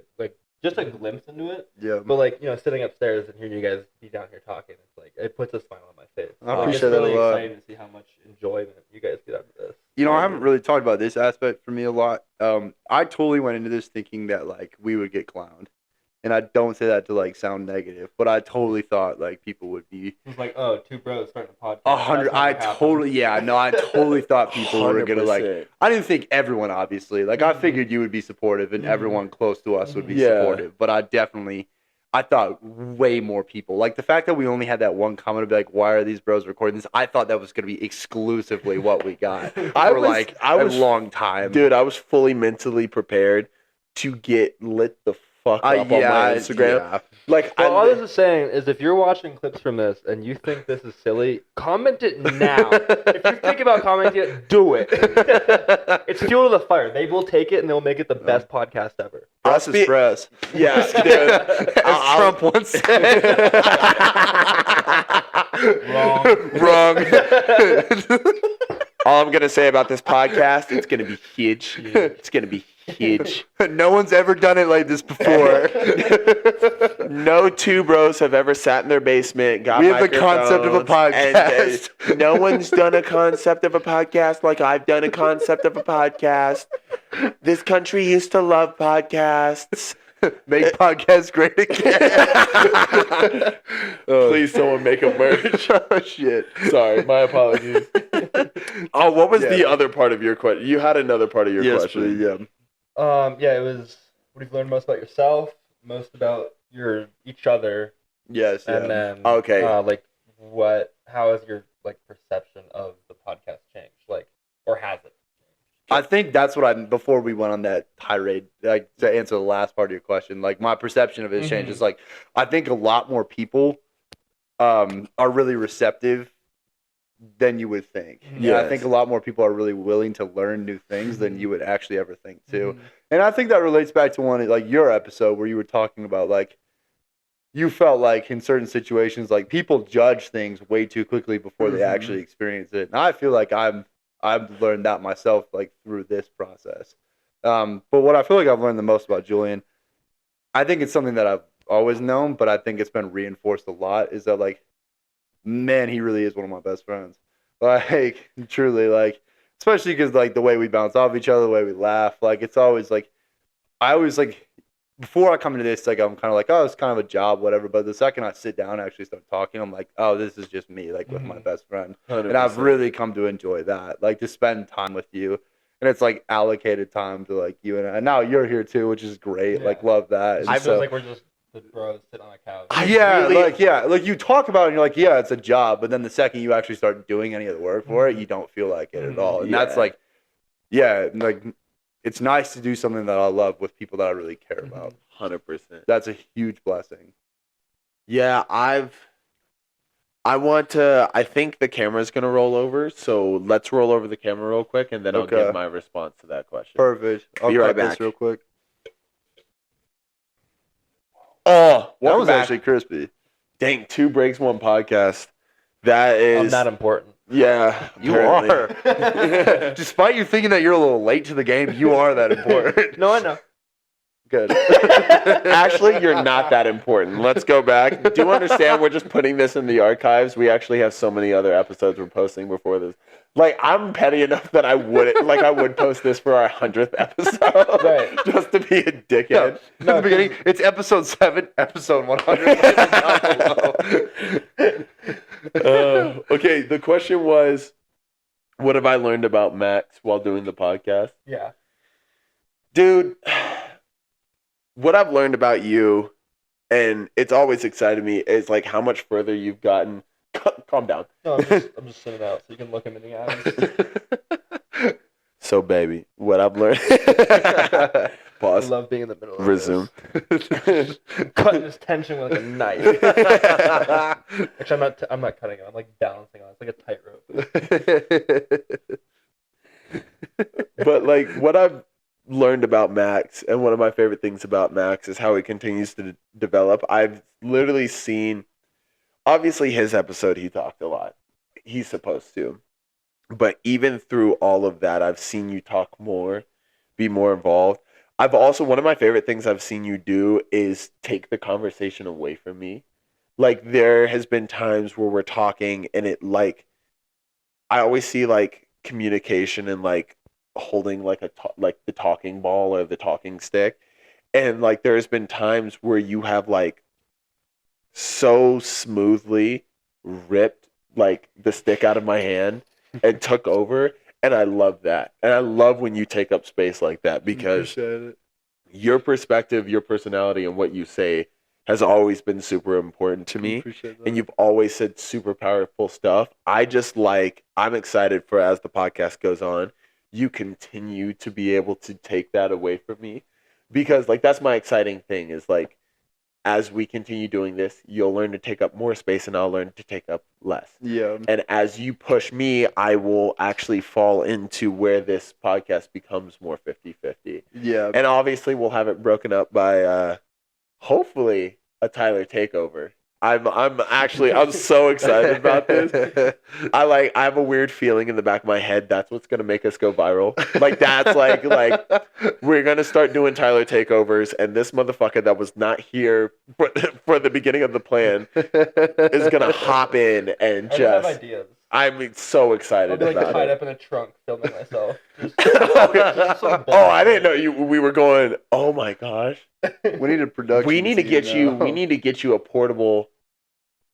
Speaker 3: just a glimpse into it.
Speaker 2: Yeah.
Speaker 3: But like, sitting upstairs and hearing you guys be down here talking, it's like it puts a smile on my face.
Speaker 2: I appreciate that a lot.
Speaker 3: It's really exciting to see how much enjoyment you guys get out of this.
Speaker 2: I haven't really talked about this aspect for me a lot. I totally went into this thinking that like we would get clowned. And I don't say that to like sound negative, but I totally thought like people would be.
Speaker 3: It's like, oh, 2 bros starting a podcast.
Speaker 2: 100. I totally thought people were gonna like. I didn't think everyone, obviously. Like I figured you would be supportive, and everyone close to us would be supportive. But I thought way more people. Like the fact that we only had that one comment to be like, "Why are these bros recording this?" I thought that was gonna be exclusively what we got I was a long time,
Speaker 1: dude. I was fully mentally prepared to get lit the fuck up on my Instagram.
Speaker 2: Yeah.
Speaker 1: Like,
Speaker 3: all this is saying is if you're watching clips from this and you think this is silly, comment it now. If you think about commenting it, do it. It's fuel to the fire. They will take it and they'll make it the best podcast ever.
Speaker 2: Press is press.
Speaker 1: Yeah, dude.
Speaker 2: As Trump once said.
Speaker 1: Wrong. All I'm gonna say about this podcast, it's gonna be huge. It's gonna be huge.
Speaker 2: No one's ever done it like this before.
Speaker 1: No 2 bros have ever sat in their basement, got
Speaker 2: we have the concept of a podcast.
Speaker 1: And, no one's done a concept of a podcast like I've done a concept of a podcast. This country used to love podcasts.
Speaker 2: Make podcasts great again.
Speaker 1: Please, someone make a merch.
Speaker 2: Oh, shit.
Speaker 1: Sorry, my apologies. Oh, what was the other part of your question? You had another part of your question.
Speaker 2: Please,
Speaker 3: it was what have you learned most about yourself, most about each other.
Speaker 2: Yes,
Speaker 3: and then
Speaker 1: okay.
Speaker 3: like what how has your like perception of the podcast changed? Like, or has it?
Speaker 2: I think that's what before we went on that tirade, like to answer the last part of your question, like my perception of it has changed. It's like, I think a lot more people are really receptive than you would think. Yeah, I think a lot more people are really willing to learn new things than you would actually ever think too. And I think that relates back to one, like your episode where you were talking about like, you felt like in certain situations, like people judge things way too quickly before they actually experience it. And I feel like I've learned that myself, like through this process. But what I feel like I've learned the most about Julian, I think it's something that I've always known, but I think it's been reinforced a lot, is that like, man, he really is one of my best friends. Like, truly, like, especially because like the way we bounce off each other, the way we laugh, like it's always like, I always like, before I come into this, like I'm kind of like, oh, it's kind of a job, whatever. But the second I sit down and actually start talking, I'm like, oh, this is just me, like with my best friend. 100%. And I've really come to enjoy that, like to spend time with you. And it's like allocated time to like you and now you're here too, which is great. Yeah. Like love that.
Speaker 3: I feel like we're just the bros sitting on a couch.
Speaker 2: Like you talk about it and you're like, yeah, it's a job. But then the second you actually start doing any of the work for it, you don't feel like it at all. And that's like, yeah, like. It's nice to do something that I love with people that I really care about.
Speaker 1: 100%.
Speaker 2: That's a huge blessing.
Speaker 1: Yeah, I think the camera's going to roll over, so let's roll over the camera real quick, and then I'll give my response to that question.
Speaker 2: Perfect. I'll
Speaker 1: be right back.
Speaker 2: This real quick.
Speaker 1: Oh,
Speaker 2: that was actually crispy.
Speaker 1: Dang, 2 breaks, 1 podcast. That is...
Speaker 3: I'm not important.
Speaker 1: Yeah,
Speaker 2: you are. Despite you thinking that you're a little late to the game, you are that important.
Speaker 3: No, I know.
Speaker 2: Good.
Speaker 1: Actually, you're not that important. Let's go back. Do you understand? We're just putting this in the archives. We actually have so many other episodes we're posting before this. Like, I'm petty enough that I would post this for our 100th episode, right? Just to be a dickhead.
Speaker 2: No, in the beginning, it's episode 7, episode 100.
Speaker 1: Okay, the question was, what have I learned about Max while doing the podcast?
Speaker 3: Yeah.
Speaker 1: Dude, what I've learned about you, and it's always excited me, is like how much further you've gotten. Calm down.
Speaker 3: No, I'm just sitting out so you can look him in the eyes.
Speaker 1: So, baby, what I've learned. Pause.
Speaker 3: I love being in the middle of
Speaker 1: Resume.
Speaker 3: This. Cutting this tension with like a knife. Actually, I'm not cutting it. I'm like balancing on it. It's like a tightrope.
Speaker 1: But like what I've learned about Max, and one of my favorite things about Max is how he continues to develop. I've literally seen, obviously his episode, he talked a lot. He's supposed to. But even through all of that, I've seen you talk more, be more involved. I've also, one of my favorite things I've seen you do is take the conversation away from me. Like, there has been times where we're talking and it, like, I always see, like, communication and, like, holding, like, like the talking ball or the talking stick. And, like, there's been times where you have, like, so smoothly ripped, like, the stick out of my hand and took over. And I love that. And I love when you take up space like that, because your perspective, your personality, and what you say has always been super important to me. And you've always said super powerful stuff. I'm excited for, as the podcast goes on, you continue to be able to take that away from me. Because, like, that's my exciting thing is, like, as we continue doing this, you'll learn to take up more space and I'll learn to take up less.
Speaker 2: Yeah.
Speaker 1: And as you push me, I will actually fall into where this podcast becomes more 50-50.
Speaker 2: Yeah.
Speaker 1: And obviously we'll have it broken up by hopefully a Tyler takeover. I'm so excited about this. I have a weird feeling in the back of my head that's what's gonna make us go viral. Like, that's like we're gonna start doing Tyler takeovers, and this motherfucker that was not here for the beginning of the plan is gonna hop in and just.
Speaker 3: I have ideas.
Speaker 1: I'm so excited
Speaker 3: I'll be, like,
Speaker 1: about
Speaker 3: tied
Speaker 1: it.
Speaker 3: up in a trunk filming myself.
Speaker 1: I didn't know we were going. Oh my gosh.
Speaker 2: We need a production.
Speaker 1: We need to get you a portable.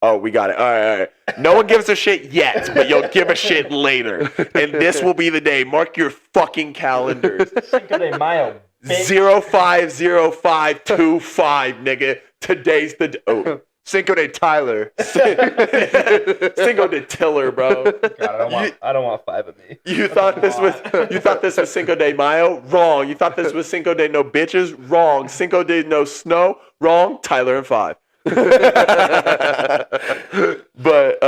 Speaker 1: Oh, we got it. All right. No one gives a shit yet, but you'll give a shit later. And this will be the day. Mark your fucking calendars.
Speaker 3: Cinco de Mayo.
Speaker 1: 050525, nigga. Today's the. Oh,
Speaker 2: Cinco de Tyler.
Speaker 1: Cinco de Tiller, bro.
Speaker 3: God, I don't want 5 of me.
Speaker 1: You thought this was Cinco de Mayo? Wrong. You thought this was Cinco de no bitches? Wrong. Cinco de no snow? Wrong. Tyler and 5. But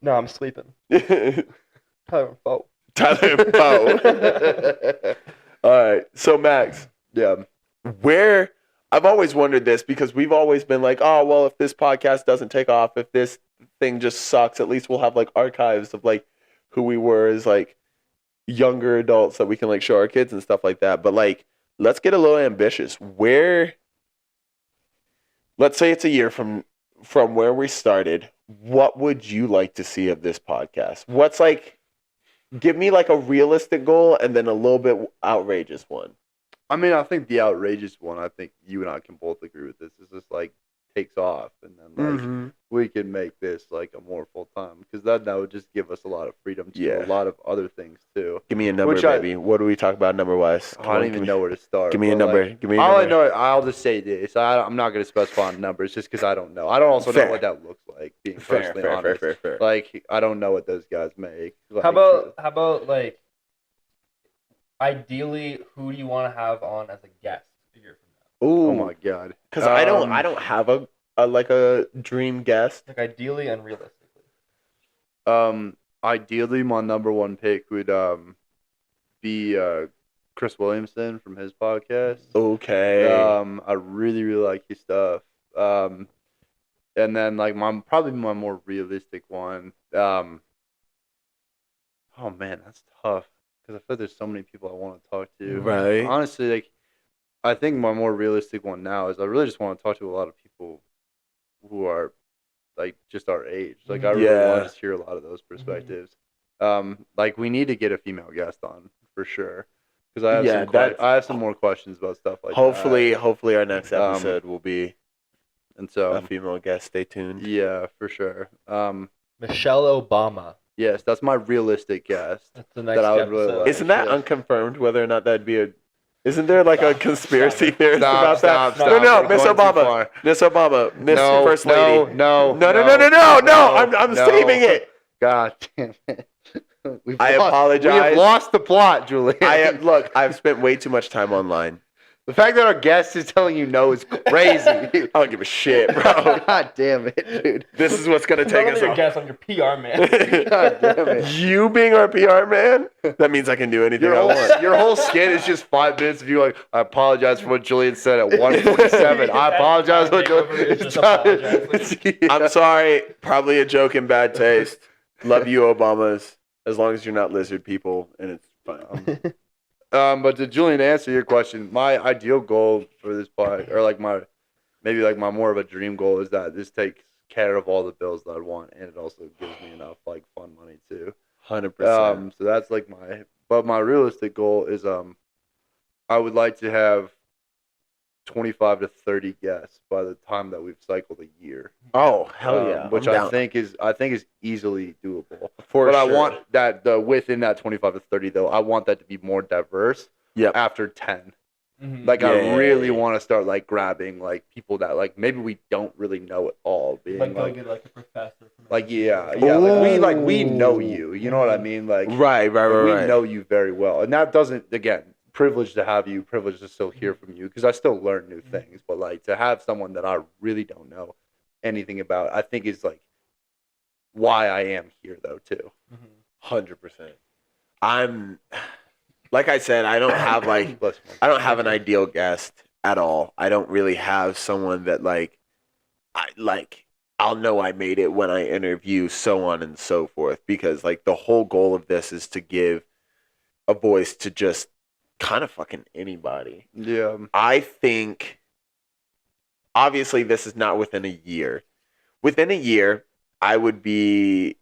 Speaker 3: No, I'm sleeping. Tyler and 4.
Speaker 1: Tyler and 4. All right. So Max,
Speaker 2: Yeah.
Speaker 1: where I've always wondered this because we've always been like, oh well, if this podcast doesn't take off, if this thing just sucks, at least we'll have like archives of like who we were as like younger adults that we can like show our kids and stuff like that. But like, let's get a little ambitious. Where, let's say it's a year from where we started, what would you like to see of this podcast? What's like, give me like a realistic goal and then a little bit outrageous one.
Speaker 2: I mean, I think the outrageous one, I think you and I can both agree with this, is just like takes off and then like we can make this like a more full time because that would just give us a lot of freedom to do a lot of other things too.
Speaker 1: Give me a number, baby. What do we talk about number wise?
Speaker 2: I don't even know where to start.
Speaker 1: Give me a number.
Speaker 2: Like,
Speaker 1: give me a number.
Speaker 2: I know. I'll just say this. I'm not going to specify numbers just because I don't know. I don't also know what that looks like. Being personally honest, fair. Like I don't know what those guys make. Like,
Speaker 3: how about like ideally, who do you want to have on as a guest a year from now?
Speaker 1: Ooh,
Speaker 2: oh my god!
Speaker 1: Because I don't have a like a dream guest.
Speaker 3: Like ideally and realistically.
Speaker 2: Ideally, my number one pick would be Chris Williamson from his podcast.
Speaker 1: Okay.
Speaker 2: I really like his stuff. And then like probably my more realistic one. Oh man, that's tough because I feel there's so many people I want to talk to.
Speaker 1: Right.
Speaker 2: Honestly, like I think my more realistic one now is I really just want to talk to a lot of people who are like just our age. Like I really want to hear a lot of those perspectives. Like we need to get a female guest on for sure because I have some more questions about stuff like
Speaker 1: hopefully our next episode will be
Speaker 2: and so
Speaker 1: a female guest. Stay tuned.
Speaker 2: Yeah, for sure.
Speaker 3: Michelle Obama.
Speaker 2: Yes, that's my realistic guest.
Speaker 3: That's the next
Speaker 2: that I would really like.
Speaker 1: Isn't that unconfirmed whether or not that'd be a? Isn't there like a conspiracy theorist about that? No, Miss Obama, Miss First Lady.
Speaker 2: No.
Speaker 1: I'm saving it.
Speaker 2: God damn it.
Speaker 1: I apologize.
Speaker 2: We have lost the plot, Julian.
Speaker 1: Look, I've spent way too much time online.
Speaker 2: The fact that our guest is telling you no is crazy.
Speaker 1: I don't give a shit, bro.
Speaker 2: God damn it, dude.
Speaker 1: This is what's gonna take us.
Speaker 3: Your guest on your PR man.
Speaker 2: God damn it.
Speaker 1: You being our PR man? That means I can do anything I want.
Speaker 2: Your whole skit is just 5 minutes of you like, I apologize for what Julian said at 1:47. I apologize for what Julian said.
Speaker 1: I'm sorry. Probably a joke in bad taste. Love you, Obamas. As long as you're not lizard people, and it's fine.
Speaker 2: But to Julian, to answer your question, my ideal goal for this podcast, or like my more of a dream goal, is that this takes care of all the bills that I want, and it also gives me enough like fun money too.
Speaker 1: 100%.
Speaker 2: So that's like my realistic goal is I would like to have 25 to 30 guests by the time that we've cycled a year.
Speaker 1: Oh hell yeah!
Speaker 2: Which I think is easily doable.
Speaker 1: But
Speaker 2: I want that within that 25 to 30 though. I want that to be more diverse.
Speaker 1: Yeah.
Speaker 2: After 10,
Speaker 3: Mm-hmm.
Speaker 2: like I really want to start like grabbing like people that like maybe we don't really know at all. Being
Speaker 3: like get like a professor.
Speaker 2: Like like we know you. You know what I mean? Like
Speaker 1: right.
Speaker 2: We know you very well, and that doesn't privileged to have you, privileged to still hear from you because I still learn new things. But like to have someone that I really don't know anything about, I think is like why I am here though too.
Speaker 1: 100%. I'm like I said, I don't have an ideal guest at all. I don't really have someone that I'll know I made it when I interview, so on and so forth. Because like the whole goal of this is to give a voice to just kind of fucking anybody.
Speaker 2: Yeah.
Speaker 1: I think obviously this is not within a year. Within a year, I would be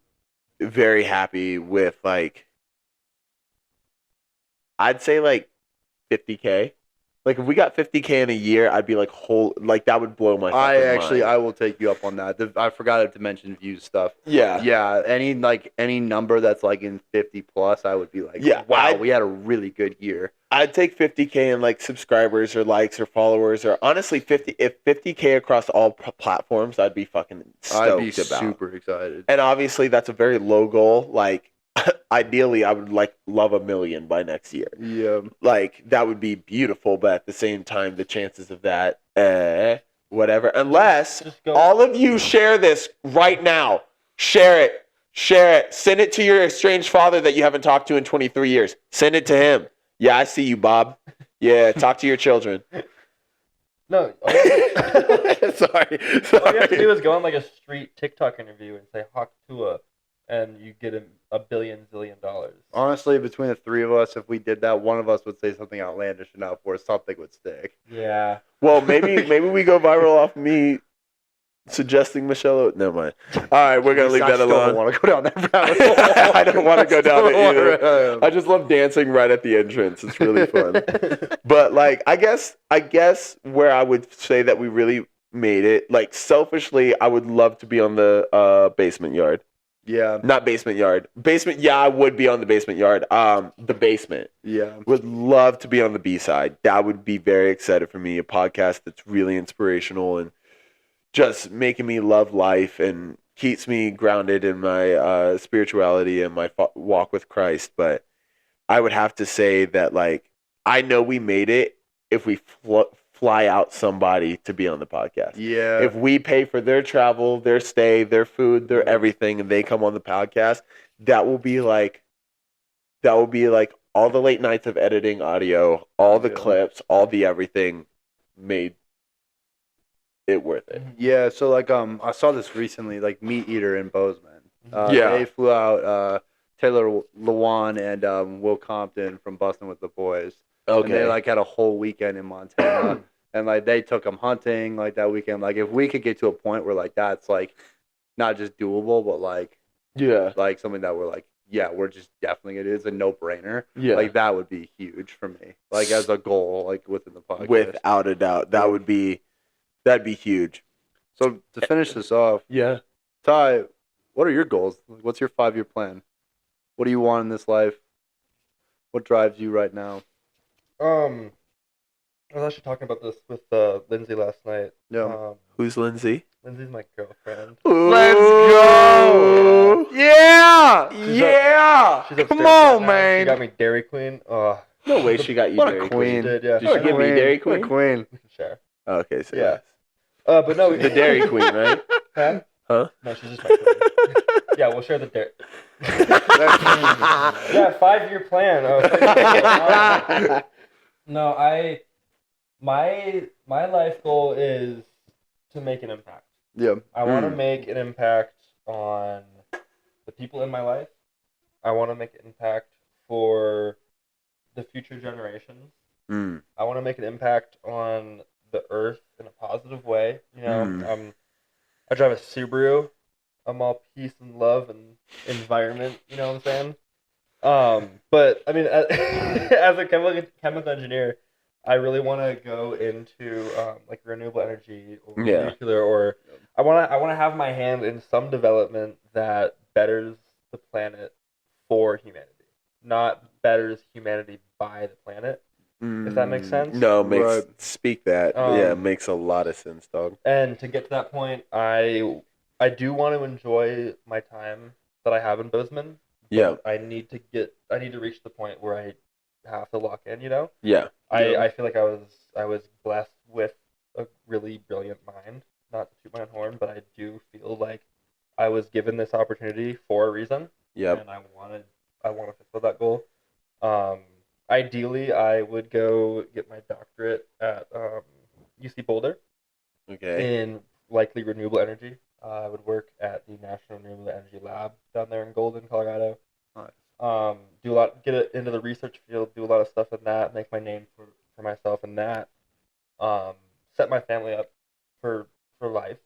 Speaker 1: very happy with like I'd say like 50K. Like if we got 50K in a year, I'd be like like that would blow my fucking mind.
Speaker 2: I will take you up on that. I forgot to mention views stuff.
Speaker 1: Yeah.
Speaker 2: Yeah, any number that's like in 50 plus, I would be like,
Speaker 1: Yeah,
Speaker 2: wow, we had a really good year.
Speaker 1: I'd take 50K in like subscribers or likes or followers, or honestly 50K across all platforms, I'd be fucking stoked
Speaker 2: I'd be
Speaker 1: about.
Speaker 2: super excited.
Speaker 1: And obviously that's a very low goal. Like ideally I would like love 1 million by next year.
Speaker 2: Yeah.
Speaker 1: Like that would be beautiful, but at the same time the chances of that whatever, unless all of you share this right now. Share it, send it to your estranged father that you haven't talked to in 23 years. Send it to him. Yeah, I see you, Bob. Yeah, talk to your children.
Speaker 3: No.
Speaker 1: Sorry.
Speaker 3: All you have to do is go on like a street TikTok interview and say Hawk Tua, and you get a billion zillion dollars.
Speaker 2: Honestly, between the three of us, if we did that, one of us would say something outlandish enough where something would stick.
Speaker 3: Yeah.
Speaker 1: Well, maybe we go viral off me suggesting Michelle. Never mind. All right, we're gonna leave that alone.
Speaker 2: I don't want to go down that rabbit hole.
Speaker 1: I don't want to go down it either. I just love dancing right at the entrance. It's really fun. But like, I guess where I would say that we really made it, like selfishly, I would love to be on the basement yard.
Speaker 2: Yeah.
Speaker 1: Not basement yard. Basement. Yeah, I would be on the basement yard. The basement.
Speaker 2: Yeah.
Speaker 1: Would love to be on the B side. That would be very excited for me. A podcast that's really inspirational and just making me love life and keeps me grounded in my spirituality and my walk with Christ. But I would have to say that, like, I know we made it if we fly out somebody to be on the podcast.
Speaker 2: Yeah.
Speaker 1: If we pay for their travel, their stay, their food, their everything, and they come on the podcast, that will be like all the late nights of editing audio, all the clips, all the everything made it worth it.
Speaker 2: Yeah, so like I saw this recently, like Meat Eater in Bozeman. They flew out Taylor Lewan and Will Compton from Bustin' with the Boys.
Speaker 1: Okay.
Speaker 2: And they like had a whole weekend in Montana. And like they took them hunting like that weekend. Like if we could get to a point where like that's like not just doable, but like like something that we're like, yeah, we're just definitely it is a no brainer.
Speaker 1: Yeah.
Speaker 2: Like that would be huge for me. Like as a goal, like within the podcast.
Speaker 1: Without a doubt. That'd be huge.
Speaker 2: So to finish this off, Ty, what are your goals? What's your 5-year plan? What do you want in this life? What drives you right now?
Speaker 3: I was actually talking about this with Lindsay last night.
Speaker 2: Yeah.
Speaker 1: Who's Lindsay?
Speaker 3: Lindsay's my girlfriend.
Speaker 2: Let's go! Yeah!
Speaker 3: She's upstairs
Speaker 2: Come
Speaker 3: right
Speaker 2: on,
Speaker 3: now.
Speaker 2: man!
Speaker 3: She got me Dairy Queen. Oh,
Speaker 1: No way she got you
Speaker 2: What a
Speaker 1: Dairy
Speaker 2: queen.
Speaker 3: she did, yeah.
Speaker 1: Did she give me Dairy Queen?
Speaker 2: What a queen.
Speaker 3: We can share.
Speaker 1: Oh, okay, so
Speaker 3: Yeah. But no,
Speaker 1: the Dairy Queen, right?
Speaker 3: Huh? No, she's just my queen. Yeah, we'll share the dairy. Yeah, 5-year plan. No, my life goal is to make an impact.
Speaker 2: Yeah.
Speaker 3: I want to make an impact on the people in my life. I want to make an impact for the future generations. I want to make an impact on the earth in a positive way. You know, I drive a Subaru. I'm all peace and love and environment. You know what I'm saying? But I mean, as a chemical engineer, I really want to go into like renewable energy or nuclear, or I want to have my hand in some development that betters the planet for humanity, not betters humanity by the planet. If that makes sense.
Speaker 1: No, speak that. Yeah, it makes a lot of sense, dog.
Speaker 3: And to get to that point, I do want to enjoy my time that I have in Bozeman.
Speaker 1: Yeah.
Speaker 3: I need to reach the point where I have to lock in, you know?
Speaker 1: Yeah.
Speaker 3: I feel like I was blessed with a really brilliant mind. Not to toot my own horn, but I do feel like I was given this opportunity for a reason.
Speaker 1: Yeah.
Speaker 3: And I want to fulfill that goal. Ideally, I would go get my doctorate at UC Boulder.
Speaker 2: Okay.
Speaker 3: In likely renewable energy. I would work at the National Renewable Energy Lab down there in Golden, Colorado.
Speaker 2: Nice.
Speaker 3: Get into the research field, do a lot of stuff in that, make my name for myself in that. Set my family up for life.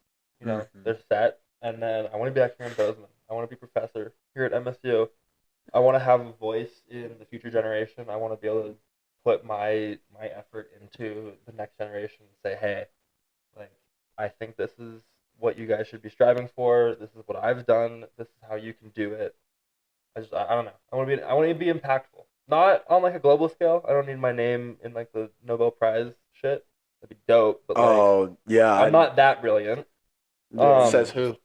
Speaker 3: You know, they're set. And then I want to be back here in Bozeman. I want to be professor here at MSU. I want to have a voice in the future generation. I want to be able to put my effort into the next generation and say, hey, like, I think this is what you guys should be striving for. This is what I've done. This is how you can do it. I don't know. I want to be impactful. Not on like a global scale. I don't need my name in like the Nobel Prize shit. That'd be dope. But like,
Speaker 1: yeah.
Speaker 3: I'm not that brilliant.
Speaker 1: Says who?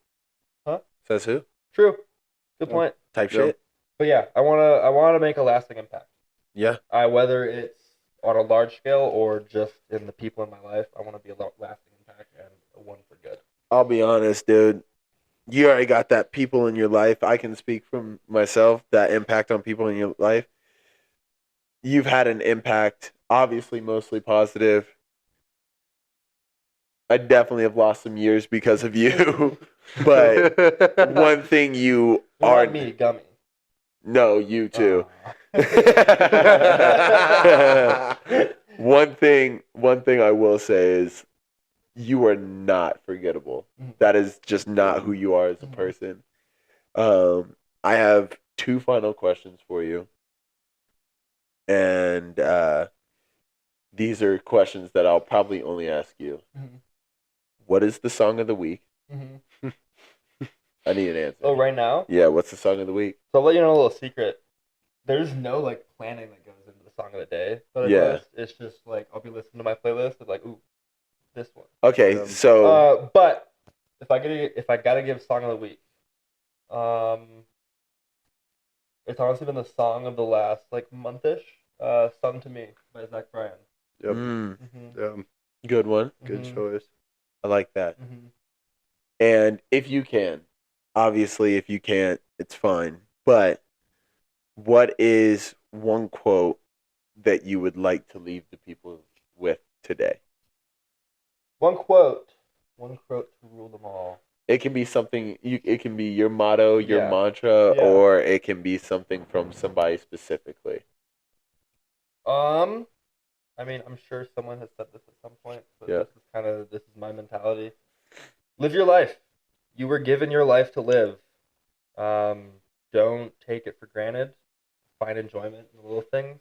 Speaker 3: Huh?
Speaker 1: Says who?
Speaker 3: True. Good point.
Speaker 1: Type shit.
Speaker 3: But yeah, I wanna make a lasting impact.
Speaker 1: Yeah.
Speaker 3: Whether it's on a large scale or just in the people in my life, I want to be a lasting impact and a one for good.
Speaker 1: I'll be honest, dude. You already got that people in your life. I can speak from myself, that impact on people in your life. You've had an impact, obviously mostly positive. I definitely have lost some years because of you. But one thing you are...
Speaker 3: Not me, Gummy.
Speaker 1: No, you too. One thing I will say is you are not forgettable. That is just not who you are as a person. I have 2 final questions for you. And these are questions that I'll probably only ask you.
Speaker 3: Mm-hmm.
Speaker 1: What is the song of the week?
Speaker 3: Mm-hmm.
Speaker 1: I need an answer.
Speaker 3: Oh, right now?
Speaker 1: Yeah, what's the song of the week?
Speaker 3: So I'll let you know a little secret. There's no like planning that goes into the song of the day. But it's just like I'll be listening to my playlist and like, ooh, this one.
Speaker 1: Okay, so
Speaker 3: but if I gotta give song of the week, it's honestly been the song of the last like monthish. "Sung to Me" by Zach Bryan.
Speaker 2: Yep.
Speaker 3: Mm-hmm.
Speaker 1: Good one.
Speaker 2: Good choice.
Speaker 1: I like that.
Speaker 3: Mm-hmm.
Speaker 1: And if you can, obviously, if you can't, it's fine. But what is one quote that you would like to leave the people with today?
Speaker 3: One quote to rule them all.
Speaker 1: It can be something. It can be your motto, your mantra, or it can be something from somebody specifically.
Speaker 3: I mean, I'm sure someone has said this at some point, but this is my mentality. Live your life. You were given your life to live. Don't take it for granted. Find enjoyment in the little things.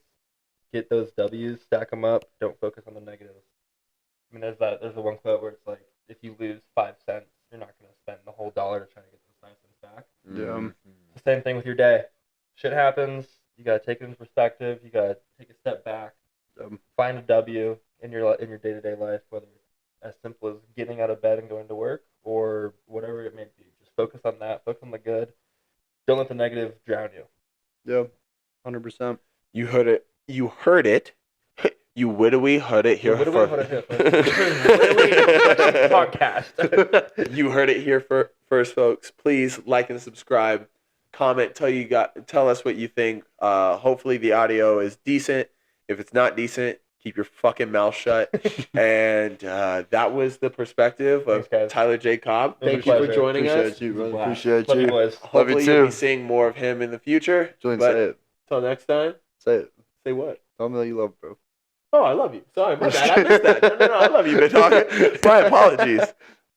Speaker 3: Get those W's, stack them up. Don't focus on the negatives. I mean, there's the one quote where it's like, if you lose 5 cents, you're not going to spend the whole dollar to try to get those 5 cents back.
Speaker 2: Yeah.
Speaker 3: It's the same thing with your day. Shit happens. You got to take it into perspective. You got to take a step back. Find a W in your day-to-day life, whether it's as simple as getting out of bed and going to work or whatever it may be. Just focus on that. Focus on the good. Don't let the negative drown you.
Speaker 2: Yeah, 100%.
Speaker 1: You heard it. You heard it. You widowy heard it here.
Speaker 3: Podcast.
Speaker 1: You heard it here first, folks. Please like and subscribe. Comment. Tell us what you think. Hopefully the audio is decent. If it's not decent, keep your fucking mouth shut. And that was the perspective of Tyler J. Cobb. Thank you for joining us.
Speaker 2: Appreciate you, brother. Appreciate
Speaker 3: Love
Speaker 2: you.
Speaker 3: you, boys.
Speaker 1: Hopefully you'll be seeing more of him in the future.
Speaker 2: Julian,
Speaker 1: but
Speaker 2: say it.
Speaker 1: Till next time.
Speaker 2: Say it.
Speaker 1: Say what?
Speaker 2: Tell me that you love, bro.
Speaker 1: Oh, I love you. Sorry, my bad. I missed that. No, I love you, big talker. My apologies.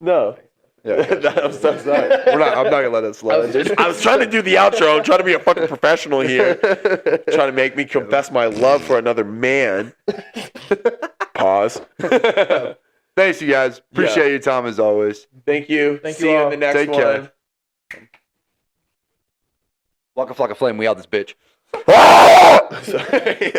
Speaker 1: No.
Speaker 2: Yeah,
Speaker 1: I'm so sorry.
Speaker 2: I'm not gonna let it slide.
Speaker 1: I was trying to do the outro. I'm trying to be a fucking professional here. Trying to make me confess my love for another man. Pause.
Speaker 2: Thanks, you guys. Appreciate your time as always.
Speaker 1: Thank you.
Speaker 3: Thank
Speaker 1: See
Speaker 3: you
Speaker 1: you
Speaker 3: all.
Speaker 1: in the next
Speaker 2: Take
Speaker 1: one.
Speaker 2: care. Waka flocka flame, we out this bitch.
Speaker 1: Sorry.